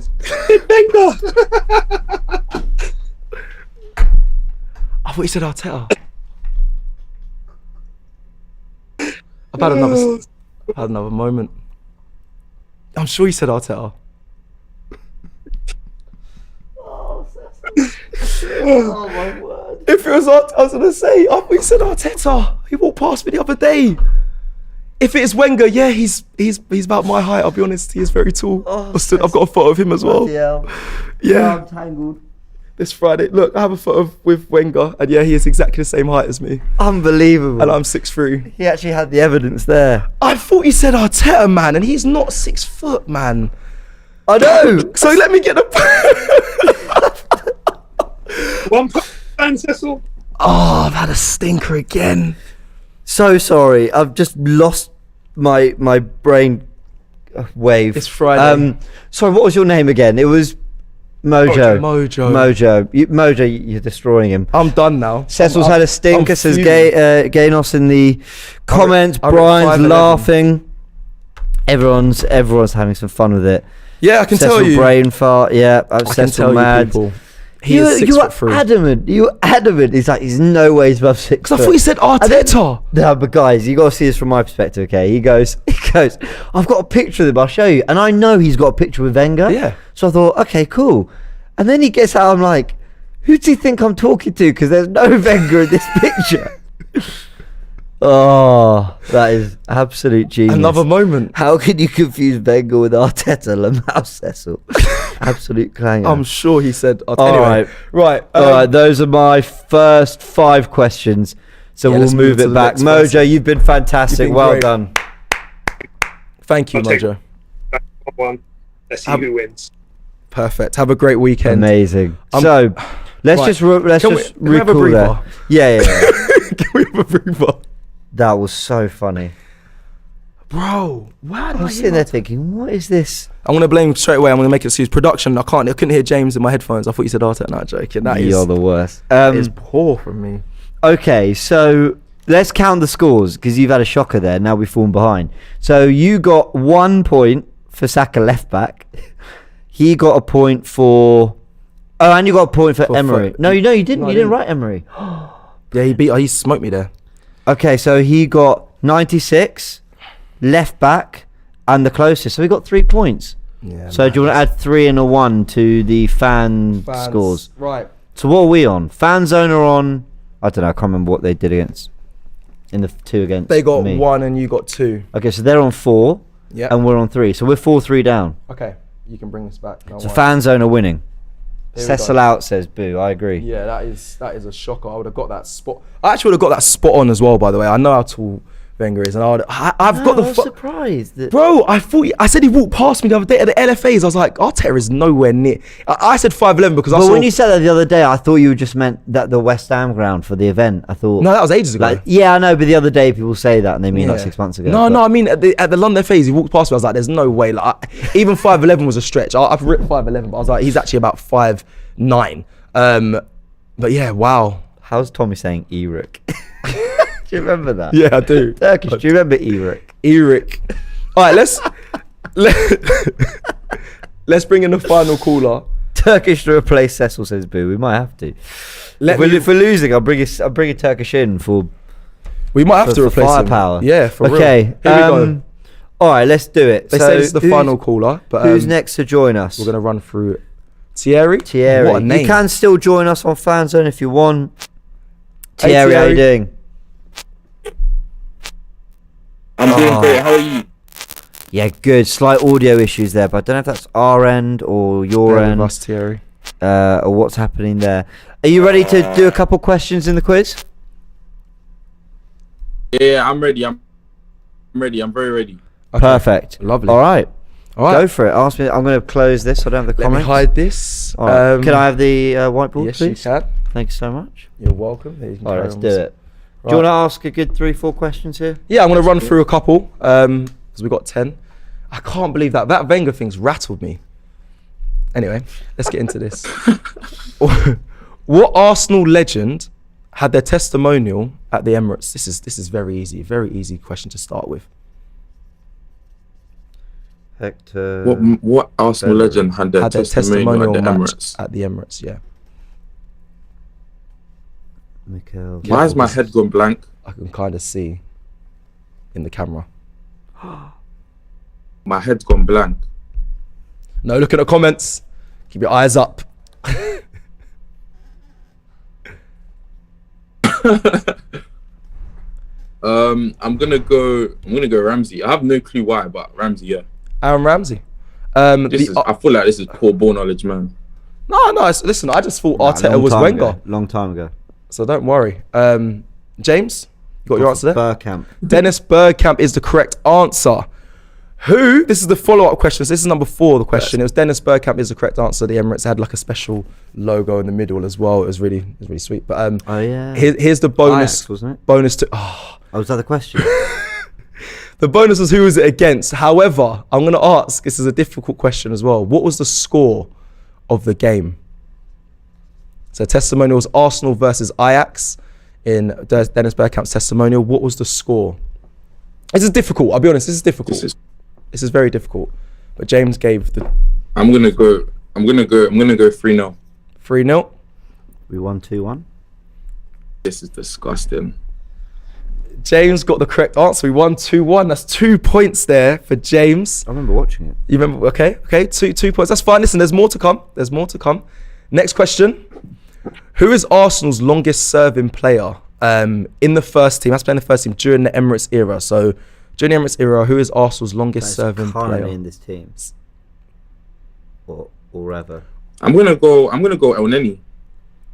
I thought you said Arteta. I've had another moment. I'm sure you said Arteta. Oh my word. If it was I was gonna say, I thought you said Arteta. He walked past me the other day. If it is Wenger, yeah, he's about my height. I'll be honest, he is very tall. I've got a photo of him as well. Yeah. I'm tangled. This Friday, look, I have a photo with Wenger, and yeah, he is exactly the same height as me, Unbelievable. and I'm 6'3". He actually had the evidence there. I thought you said Arteta, man, and he's not 6 foot, man. I know. So let me get the. 1 point, Cecil. Oh, I've had a stinker again. So sorry. I've just lost my brain wave. It's Friday. Sorry, what was your name again? It was Mojo. Mojo. Mojo, you're destroying him. I'm done now. Cecil's had a stinker, says fuming. Gaynos in the comments. I wrote Brian's 5'11". laughing. Everyone's having some fun with it. Yeah, I can Cecil tell you. brain fart. Yeah, I can Cecil tell mad. you, people. He is 6'3". Adamant. You were adamant. He's like, he's no way he's above 6 I foot. thought you said Arteta. No, but guys, you got to see this from my perspective, okay? He goes, I've got a picture of him, I'll show you. And I know he's got a picture with Wenger. Yeah. So I thought, okay, cool. And then he gets out, I'm like, who do you think I'm talking to? Because there's no Wenger in this picture. Oh, that is absolute genius. Another moment. How can you confuse Wenger with Arteta, Lamau Cecil? Absolute clanger. I'm sure he said Arteta. All Anyway, right. All right, those are my first 5 questions. So Yeah, we'll let's move move to it the back. next Mojo, person. you've been fantastic. You've been Well great. done. Thank you, I'll take- Mojo. 1. Let's see who wins. Perfect. Have a great weekend. Amazing. Um, So let's right. just Can we have a recall breather? that. Yeah. Can we have a breather? That was so funny. Bro, why I was sitting there thinking, what is this? I'm gonna blame straight away. I'm gonna make it excuse production. I couldn't hear James in my headphones. I thought you said Arteta. Not joking. You're the worst. That is poor from me. Okay, so let's count the scores because you've had a shocker there. Now we've fallen behind. So you got 1 point for Saka left back. He got a point for. Oh, and you got a point for Emery. No, you didn't. No, I You didn't didn't. write Emery. Yeah, he smoked me there. Okay, so he got 96 left back and the closest. So he got 3 points. Yeah. So do you want to add 3 and a 1 to the fan scores? Right. So what are we on? Fanzone are on. I don't know. I can't remember what they did against. In the 2 against. They got me. 1 and you got 2. Okay, so they're on 4. Yeah. And we're on 3. So we're 4-3 down. Okay. You can bring this back. No So worries. Fanzone are winning. Here we Cecil go. out says boo. I agree. Yeah, that is a shocker. I would have got that spot. I actually would have got that spot on as well. By the way, I know how tall Wenger is, and I've got the. I was surprised. That Bro, I said he walked past me the other day at the LFAs. I was like, Arteta is nowhere near. I said 5'11" because I but saw. when you said that the other day, I thought you just meant that the West Ham ground for the event. I thought. No, that was ages ago. Like, yeah, I know, but the other day people say that and they mean like 6 months ago. No, but- I mean at the London FAs, he walked past me. I was like, "There's no way." Like, even 5'11" was a stretch. I've ripped 5'11", but I was like, he's actually about 5'9". But yeah, wow. How's Tommy saying Erik? Do you remember that? Yeah, I do. Turkish. Do you remember Erik? Erik. All right, let's bring in the final caller. Turkish to replace Cecil, says Boo. We might have to. If we're losing, I'll bring a Turkish in for. We might have to replace firepower. him. Yeah, for real. Okay. Here we go. All right, let's do it. They say this is the final caller, but who's next to join us? We're gonna run through Thierry. Thierry. What a name. You can still join us on Fanzone if you want. Thierry, how you doing? I'm doing great. How are you? Yeah, good. Slight audio issues there, but I don't know if that's our end or your end. Us, Thierry. Or what's happening there. Are you ready to do a couple questions in the quiz? Yeah, I'm ready. I'm ready. I'm very ready. Okay. Perfect. Lovely. All right. Go for it. Ask me. I'm going to close this so I don't have the Let me comments. hide this. All right. Can I have the whiteboard, yes, please? you can. Thank you so much. You're welcome. All right, let's do it. Do you want to ask a good 3-4 questions here? Yeah, I'm going to run through a couple because we've got 10. I can't believe that Wenger thing's rattled me. Anyway, let's get into this. What Arsenal legend had their testimonial at the Emirates? This is very easy question to start with. Hector. What Arsenal legend had their testimonial at the Emirates? At the Emirates, yeah. Mikel. Why has my head gone blank? I can kind of see in the camera. My head's gone blank. No, look at the comments. Keep your eyes up. I'm gonna go Ramsey. I have no clue why, but Ramsey, yeah. Aaron Ramsey. I feel like this is poor ball knowledge, man. No. Listen, I just thought Arteta was Wenger. Long time ago. So don't worry. James, you got your answer there? Bergkamp. Dennis Bergkamp is the correct answer. Who? This is the follow-up question. So this is number 4. The question. It was Dennis Bergkamp is the correct answer. The Emirates had like a special logo in the middle as well. It was really sweet. But Oh yeah. here's the bonus. Ajax, wasn't it? Bonus to. Oh, Was that the question? the bonus was who was it against. However, I'm going to ask. This is a difficult question as well. What was the score of the game? So testimonial was Arsenal versus Ajax in Dennis Bergkamp's testimonial. What was the score? This is difficult. I'll be honest. This is difficult. This is very difficult. But James gave the. I'm gonna go 3-0. 3-0. We won 2-1. This is disgusting. James got the correct answer. We won 2-1. That's 2 points there for James. I remember watching it. You remember? Okay. 2 points. That's fine. Listen, there's more to come. Next question. Who is Arsenal's longest serving player in the first team? That's playing the first team during the Emirates era. So during the Emirates era, who is Arsenal's longest serving currently player in this team? Or ever. I'm gonna go El Neni.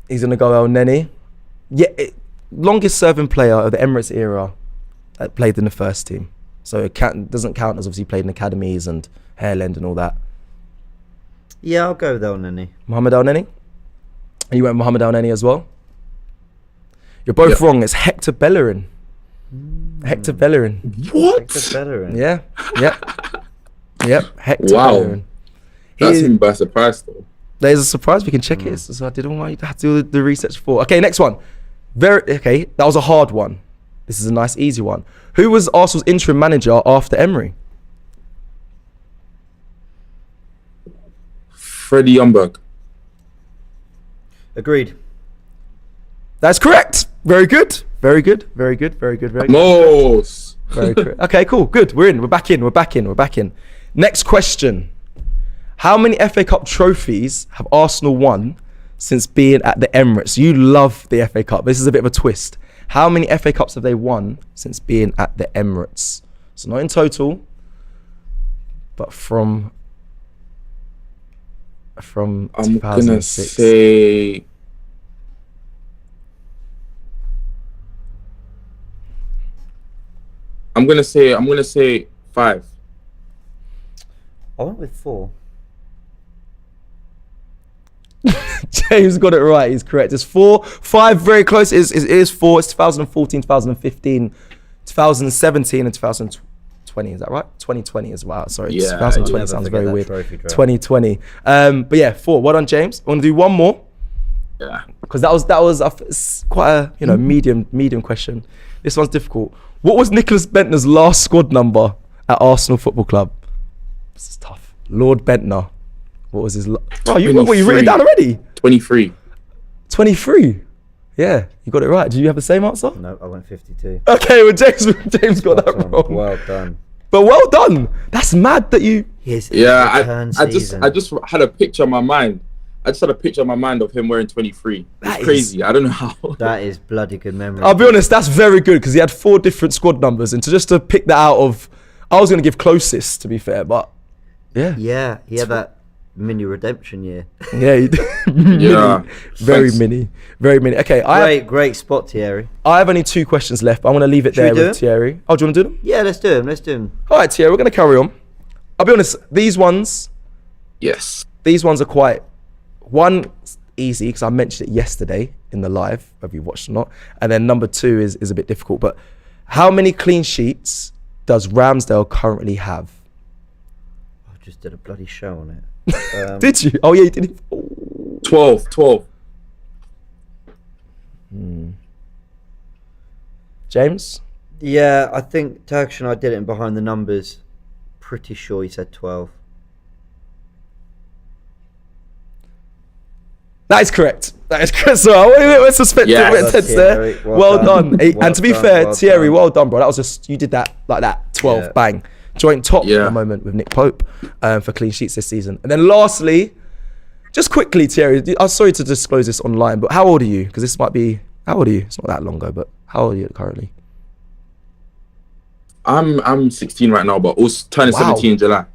He's gonna go El Neni. Yeah, longest serving player of the Emirates era that played in the first team. So it doesn't count as obviously played in academies and Hairland and all that. Yeah, I'll go with El Neni. Mohamed El Neni. And you went Mohamed El Neni as well. You're both wrong. It's Hector Bellerin. Hector Bellerin. What? Hector Bellerin. Yeah. Yep. Hector Wow. Bellerin. That's him by surprise though. There's a surprise. We can check it. So I didn't want you to have to do the research for. Okay, next one. That was a hard one. This is a nice, easy one. Who was Arsenal's interim manager after Emery? Freddie Ljungberg. Agreed. That's correct. Very good. Most. Very correct. Okay, cool. Good. We're in. We're back in. Next question. How many FA Cup trophies have Arsenal won since being at the Emirates? You love the FA Cup. This is a bit of a twist. How many FA Cups have they won since being at the Emirates? So not in total, but from I'm 2006. gonna say 5. I went with 4. James got it right. He's correct. It's 4. 5 very close. It is 4. It's 2014, 2015, 2017, and 2020. Is that right? 2020 as well. Sorry, Yeah, 2020 sounds very weird. 2020. But yeah, 4. Well done, James. I want to do one more. Yeah. Because that was quite a medium question. This one's difficult. What was Nicholas Bentner's last squad number at Arsenal Football Club? This is tough. Lord Bentner. What was his? Oh, you written it down already? 23. 23. Yeah, you got it right. Did you have the same answer? No, I went 52. Okay, well James got that wrong. Well done. But well done. That's mad that you. Yeah, I just had a picture in my mind. I just had a picture in my mind of him wearing 23. It's crazy. I don't know how. That is bloody good memory. I'll be honest, that's very good because he had 4 different squad numbers, and to pick that out of, I was going to give closest to be fair, but yeah. Yeah, he had that mini redemption year. Yeah, he did. Yeah. Very mini. Okay, Great spot, Thierry. I have only 2 questions left. I'm going to leave it there with Thierry. Oh, do you want to do them? Yeah, let's do them. All right, Thierry, we're going to carry on. I'll be honest, these ones are quite, one, easy because I mentioned it yesterday in the live, whether you watched or not. And then number 2 is a bit difficult. But how many clean sheets does Ramsdale currently have? I just did a bloody show on it. Did you? Oh, yeah, you did. 12. James? Yeah, I think Turkish and I did it in behind the numbers. Pretty sure he said 12. That is correct. So we're suspecting a bit tense there. Well done. And to be fair, Thierry, well done, bro. That was just, you did that like that. 12, bang. Joint top at the moment with Nick Pope for clean sheets this season. And then lastly, just quickly, Thierry, I'm sorry to disclose this online, but how old are you? Because this might be, how old are you? It's not that long ago, but how old are you currently? I'm 16 right now, but also turning 17 in July.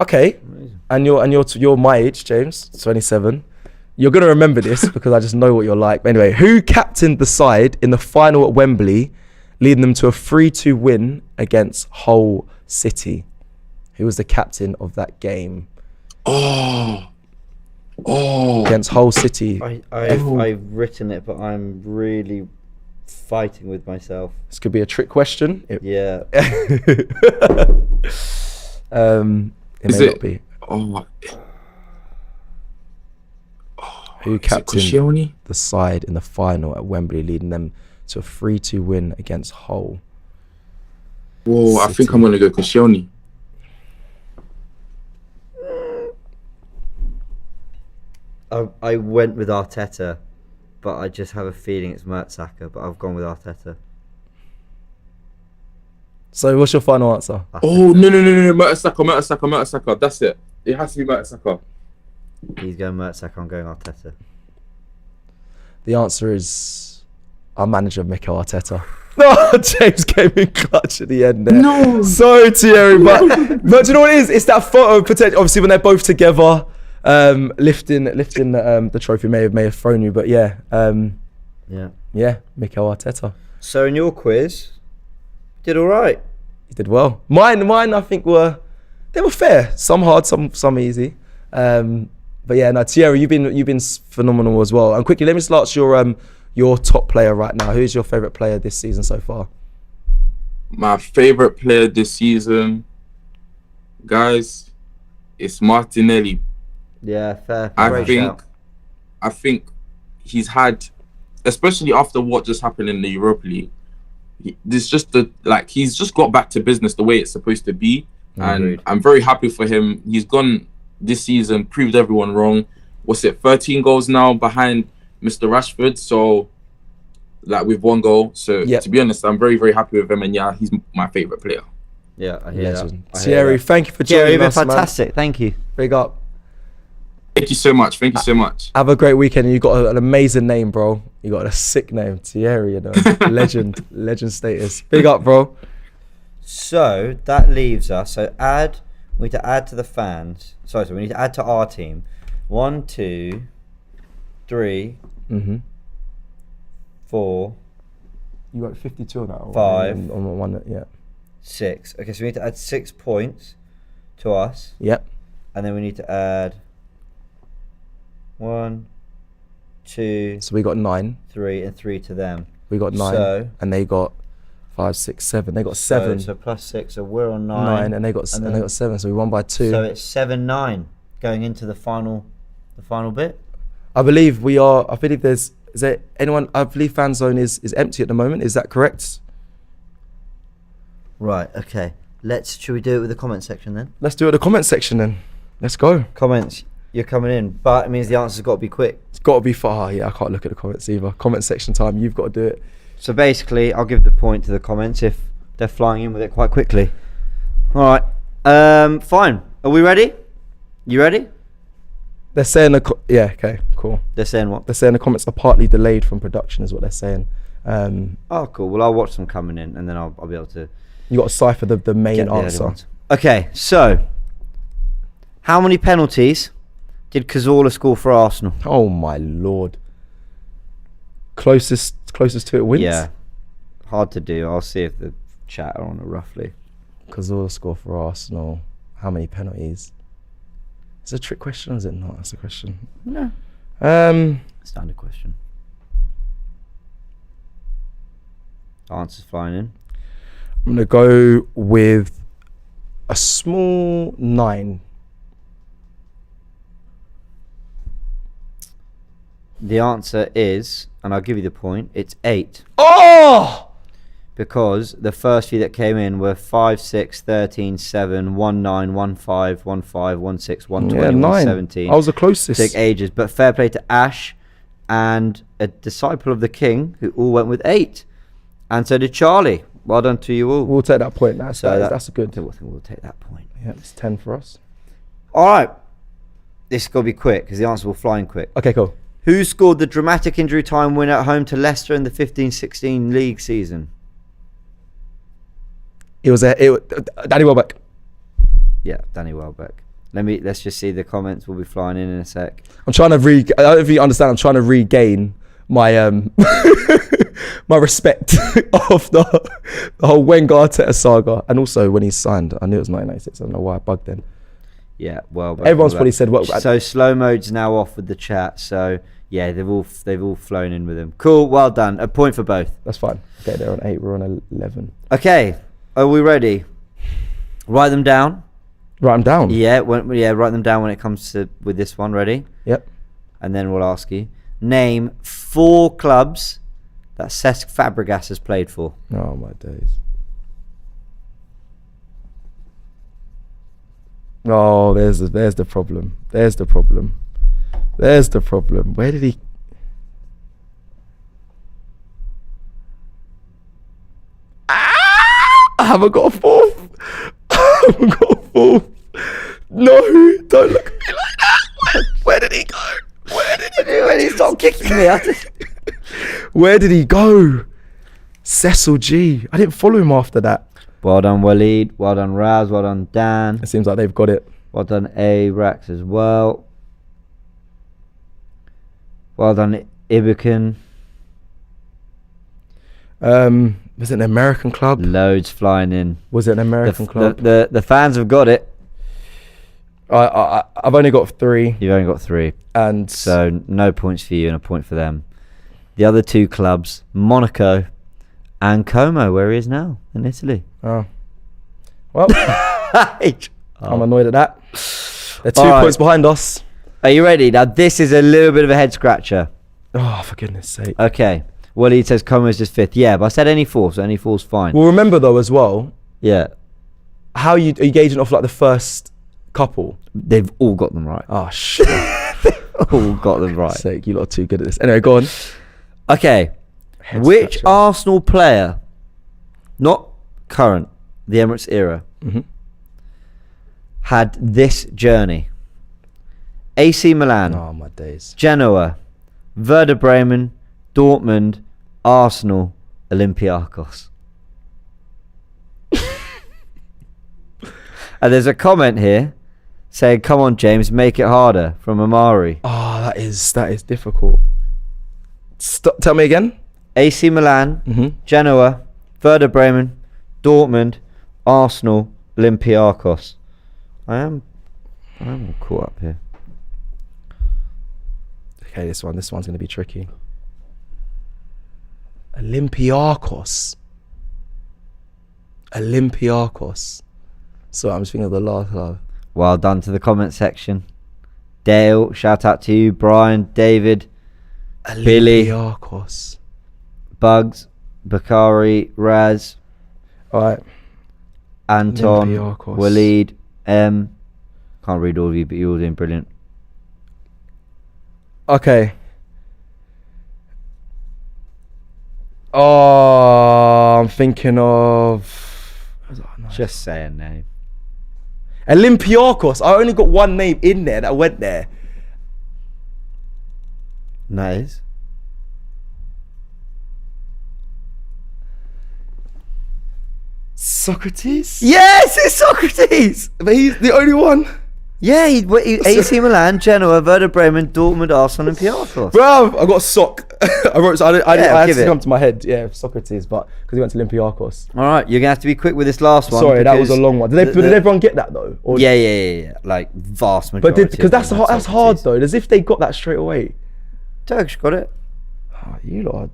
Okay. Amazing. And you're my age, James, 27. You're gonna remember this because I just know what you're like. But anyway, who captained the side in the final at Wembley, leading them to a 3-2 win against Hull City? Who was the captain of that game? Against Hull City. I've written it, but I'm really fighting with myself. This could be a trick question. Yeah. It may not be. Who captained the side in the final at Wembley, leading them to a 3-2 win against Hull? Whoa, City. I think I'm going to go Koscielny. I went with Arteta, but I just have a feeling it's Mertesacker, but I've gone with Arteta. So what's your final answer? Oh, no. Mertesacker. That's it. It has to be Mertesacker. He's going Mertesacker, I'm going Arteta. The answer is our manager, Mikel Arteta. No, James came in clutch at the end there. No. Sorry, Thierry, but do you know what it is? It's that photo potential. Obviously, when they're both together, lifting the trophy may have thrown you, but yeah, Mikel Arteta. So in your quiz, you did all right. You did well. Mine, I think were fair. Some hard, some easy. But yeah, no, Thierry, you've been phenomenal as well. And quickly, let me just ask your top player right now. Who's your favourite player this season so far? My favourite player this season, guys, it's Martinelli. Yeah, fair. I think he's had, especially after what just happened in the Europa League, he's just got back to business the way it's supposed to be. And I'm very happy for him. He's gone this season, proved everyone wrong. What's it, 13 goals now behind Mr. Rashford? So, with 1 goal. So, to be honest, I'm very, very happy with him. And yeah, he's my favourite player. Yeah, I hear that. Thierry, thank you for joining us, fantastic. Man. Thank you. Big up. Thank you so much. Have a great weekend. And you got an amazing name, bro. You got a sick name, Thierry. You know, legend status. Big up, bro. So that leaves us. We need to add to the fans. So we need to add to our team. 1, 2, 3, 4. You got 52 on that. 5. On one, yeah. 6. Okay, so we need to add 6 points to us. Yep. And then we need to add 1, 2. So we got 9. 3 and 3 to them. We got 9. And they got 5, 6, 7. They got 7. So plus 6. So we're on 9. And they got 7. So we won by 2. So it's 7-9 going into the final bit. I believe we are. I believe is there anyone? I believe Fanzone is empty at the moment. Is that correct? Right. Okay. Should we do it with the comment section then? Let's do it in the comment section then. Let's go. Comments. You're coming in, but it means the answer's got to be quick. It's got to be far. Yeah, I can't look at the comments either. Comment section time. You've got to do it. So basically, I'll give the point to the comments if they're flying in with it quite quickly. All right. Fine. Are we ready? You ready? They're saying yeah. Okay. Cool. They're saying what? They're saying the comments are partly delayed from production, is what they're saying. Oh, cool. Well, I'll watch them coming in, and then I'll be able to. You got to cipher the main Get the early answer. ones. Okay. So, how many penalties did Cazorla score for Arsenal? Oh my lord. Closest to it wins. Yeah. Hard to do. I'll see if the chat are on it roughly. Cazorla score for Arsenal. How many penalties? Is it a trick question or is it not? That's the question. No. Standard question. Answers flying in. I'm gonna go with a small 9. The answer is, and I'll give you the point, it's 8. Oh! Because the first few that came in were 5, 6, 13, 7, 1, 9, 1, 5, 1, 5, 1, 6, 1, 20, 1, 9. 17. I was the closest. Took ages, but fair play to Ash and a disciple of the King who all went with 8. And so did Charlie. Well done to you all. We'll take that point. That's a good. I think we'll take that point. Yeah, it's 10 for us. All right. This has got to be quick because the answer will fly in quick. Okay, cool. Who scored the dramatic injury time win at home to Leicester in the 15-16 league season? It was Danny Welbeck. Yeah, Danny Welbeck. Let's just see the comments. Will be flying in a sec. I'm trying to I don't know if you understand. I'm trying to regain my my respect of the whole Wenger Arteta saga, and also when he signed. I knew it was 1996. I don't know why I bugged then. Yeah, well, everyone's probably said what. So slow mode's now off with the chat. So yeah, they've all flown in with him. Cool, well done. A point for both. That's fine. Okay, they're on 8. We're on 11. Okay, are we ready? Write them down. Write them down. Yeah, write them down when it comes to with this one. Ready? Yep. And then we'll ask you. Name 4 clubs that Cesc Fabregas has played for. Oh my days. Oh, there's the problem. There's the problem. Where did he? I haven't got a 4th. No, don't look at me like that. Where did he go? When he stopped kicking me, Where did he go? Cecil G. I didn't follow him after that. Well done, Waleed. Well done, Raz. Well done, Dan. It seems like they've got it. Well done, A-Rax as well. Well done, Ibukin. Was it an American club? Loads flying in. Was it an American club? The fans have got it. I've only got 3. You've only got 3. And so no points for you and a point for them. The other 2 clubs, Monaco and Como, where he is now, in Italy. Oh. Well, I'm annoyed at that. They're 2 points behind us. Are you ready? Now, this is a little bit of a head scratcher. Oh, for goodness sake. Okay. Well, he says Como's just 5th. Yeah, but I said any 4, so any 4's fine. Well, remember, though, as well. Yeah. How are you gauging off, like, the first couple? They've all got them right. Oh, shit. All got them right. Sake, you lot are too good at this. Anyway, go on. Okay. Which Arsenal player, not current, the Emirates era, had this journey? AC Milan. Oh, my days. Genoa. Werder Bremen. Dortmund. Arsenal. Olympiacos. And there's a comment here saying, "Come on, James, make it harder," from Amari. Oh, that is difficult. Tell me again. AC Milan, Genoa, Werder Bremen, Dortmund, Arsenal, Olympiacos. I am all caught up here. Okay, this one's going to be tricky. Olympiacos. So I'm just thinking of the last club. Well done to the comment section. Dale, shout out to you. Brian, David, Billy, Olympiacos. Bugs, Bakari, Raz, All right. Anton, Olympiacos. Waleed, M. Can't read all of you, but you're all doing brilliant. Okay. Oh, I'm thinking of. Just say a name. Olympiacos. I only got one name in there that went there. Nice. Socrates? Yes, it's Socrates! But he's the only one. Yeah, he AC Milan, Genoa, Werder Bremen, Dortmund, Arsenal, and Olympiacos. Bro, I got a sock. I wrote. So I had give to it. come to my head. Yeah, Socrates, but because he went to Olympiacos. All right, you're gonna have to be quick with this last one. Sorry, that was a because long one. Did everyone get that though? Or Yeah. Like vast majority. But because that's of them had that's hard Socrates. though. As if they got that straight away. Turkish got it. Oh, you lot are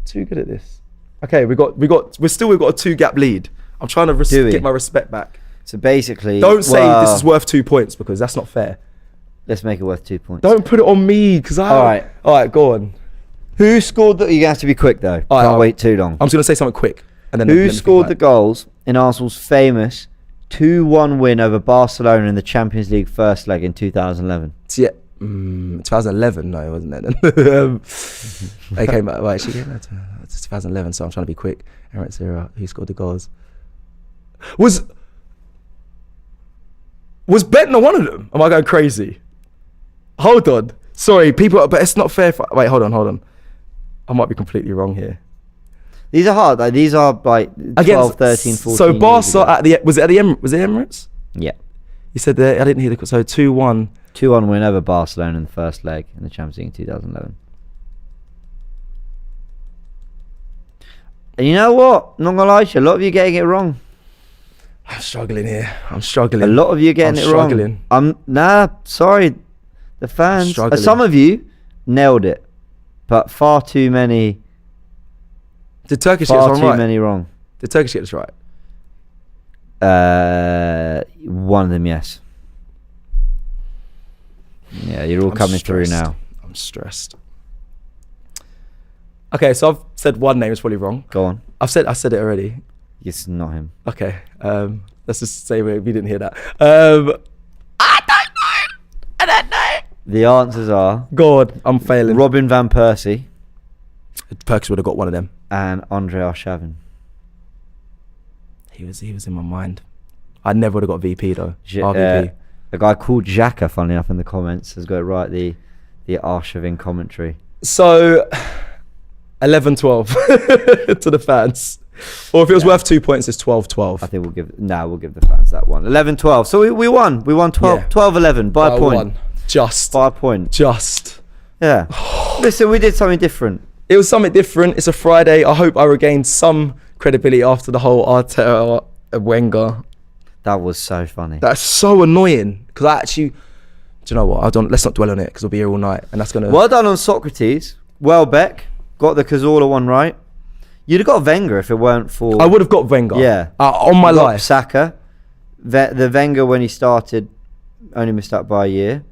too good at this. Okay, we've got a 2-gap lead. I'm trying to Do we? get my respect back. So basically, Don't say this is worth 2 points because that's not fair. Let's make it worth 2 points. Don't put it on me because I. All right, go on. Who scored the? You're gonna have to be quick though. All right, Can't wait too long. I'm just gonna say something quick and then. Who scored the goals in Arsenal's famous 2-1 win over Barcelona in the Champions League first leg in 2011? Yeah. 2011, no, wasn't it? They came back. Right, she came back to 2011. So I'm trying to be quick. Eric Zero, who scored the goals? Was Bentner one of them? Am I going crazy? Hold on. Sorry, people, but it's not fair. Wait, hold on. I might be completely wrong here. These are hard. Like, these are like 12, 13, 14. So years Barca ago. at the was it the Emirates? Yeah. You said that I didn't hear the so 2-1. 2-1 win over Barcelona in the first leg in the Champions League in 2011. And you know what? I'm not gonna lie to you. A lot of you getting it wrong. I'm struggling here. I'm struggling. A lot of you getting I'm it struggling. wrong. Sorry. The fans. Struggling. Some of you nailed it, but far too many. Did Turkish get Far this too one right? many wrong. Did Turkish get this right? One of them, yes. Yeah, you're all I'm coming through stressed. now. I'm stressed. Okay, so I've said one name. It's probably wrong. Go on. I said it already. It's not him. Okay. Let's just say we didn't hear that. I don't know. The answers are God, I'm failing. Robin van Persie Perkins would have got one of them. and Andre Arshavin. He was in my mind. I never would have got VP though. A RVP. guy called Xhaka, funnily enough, in the comments has got it right. The Arshavin commentary. So 11-12 to the fans. Or if it was worth 2 points, it's 12-12. I think we'll give the fans that one. 11-12. So we won. We won 12, Yeah. 12-11 by a point. One. Just. By a point. Just. Yeah. Listen, we did something different. It was something different. It's a Friday. I hope I regained some credibility after the whole Arteta Wenger. That was so funny. That's so annoying. Because I actually, do you know what? Let's not dwell on it because we'll be here all night. And that's going to. Well done on Socrates. Welbeck got the Cazorla one right. You'd have got Wenger if it weren't for. I would have got Wenger. Yeah. On my You got life. Saka. The Wenger when he started only missed out by a year.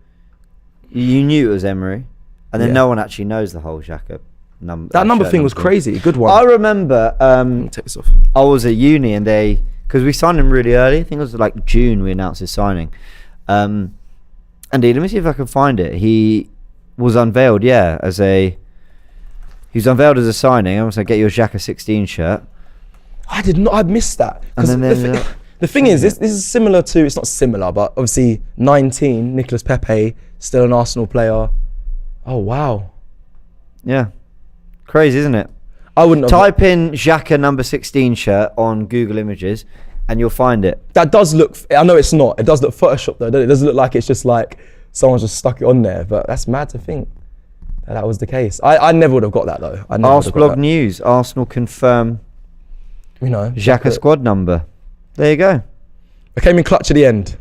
You knew it was Emery. And then Yeah. no one actually knows the whole Xhaka number. That number thing was crazy. Good one. I remember Take this off. I was at uni and because we signed him really early. I think it was like June we announced his signing. And let me see if I can find it. He was unveiled, he was unveiled as a signing. I was like, get your Xhaka 16 shirt. I did not. I missed that. And 'Cause then the thing is, this is similar to. It's not similar, but obviously 19. Nicolas Pepe, still an Arsenal player. Oh wow. Yeah. Crazy, isn't it? I wouldn't have. Type in Xhaka number 16 shirt on Google Images and you'll find it. That does look. I know it's not. It does look Photoshop though. Doesn't it? It doesn't look like it's just like someone's just stuck it on there. But that's mad to think that was the case. I never would have got that though. I never would have got Arseblog that. News. Arsenal confirm You know, Xhaka squad number. There you go. I came in clutch at the end.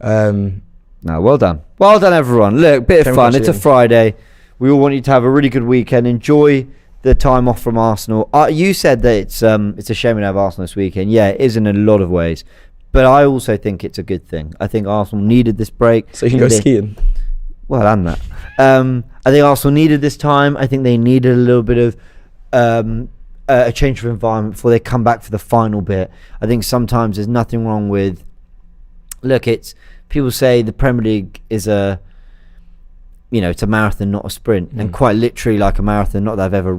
No, well done. Well done, everyone. Look, bit Came of fun. clutch It's a in. Friday. We all want you to have a really good weekend. Enjoy the time off from Arsenal. You said that it's a shame we don't have Arsenal this weekend. Yeah, it is in a lot of ways. But I also think it's a good thing. I think Arsenal needed this break. So you can go skiing. Well, and that. I think Arsenal needed this time. I think they needed a little bit of a change of environment before they come back for the final bit. I think sometimes there's nothing wrong with. Look, it's people say the Premier League is it's a marathon, not a sprint, and quite literally like a marathon. Not that I've ever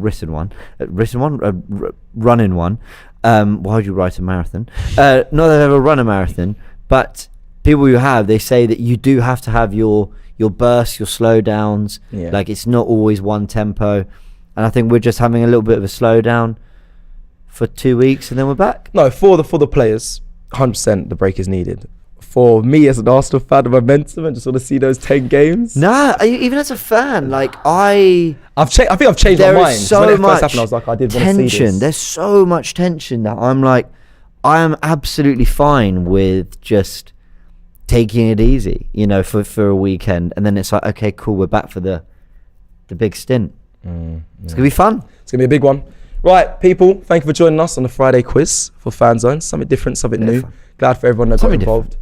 running one. Why would you write a marathon? Not that I've ever run a marathon, but people who have, they say that you do have to have your bursts, your slowdowns. Yeah. Like it's not always one tempo, and I think we're just having a little bit of a slowdown for 2 weeks, and then we're back. No, for the players, 100% the break is needed. For me as an Arsenal fan, the momentum and just want to see those 10 games. Nah, even as a fan, like I think I've changed my mind. There is so when it much first happened, I was like, I did want to see this. There's so much tension that I'm like, I am absolutely fine with just taking it easy, for a weekend, and then it's like, okay, cool, we're back for the big stint. It's gonna be fun. It's gonna be a big one. Right, people, thank you for joining us on the Friday quiz for Fanzone. Something different, something new. Fun. Glad for everyone that got involved.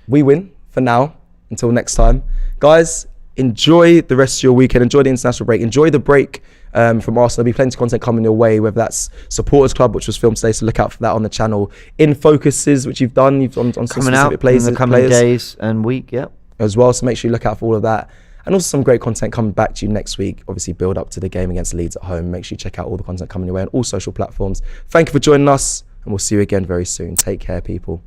We win for now. Until next time, guys, enjoy the rest of your weekend. Enjoy the international break. Enjoy the break from Arsenal. There'll be plenty of content coming your way, whether that's Supporters Club, which was filmed today, so look out for that on the channel. In Focuses, which you've done on some specific places in the coming days and week, as well. So make sure you look out for all of that. And also some great content coming back to you next week. Obviously, build up to the game against Leeds at home. Make sure you check out all the content coming your way on all social platforms. Thank you for joining us, and we'll see you again very soon. Take care, people.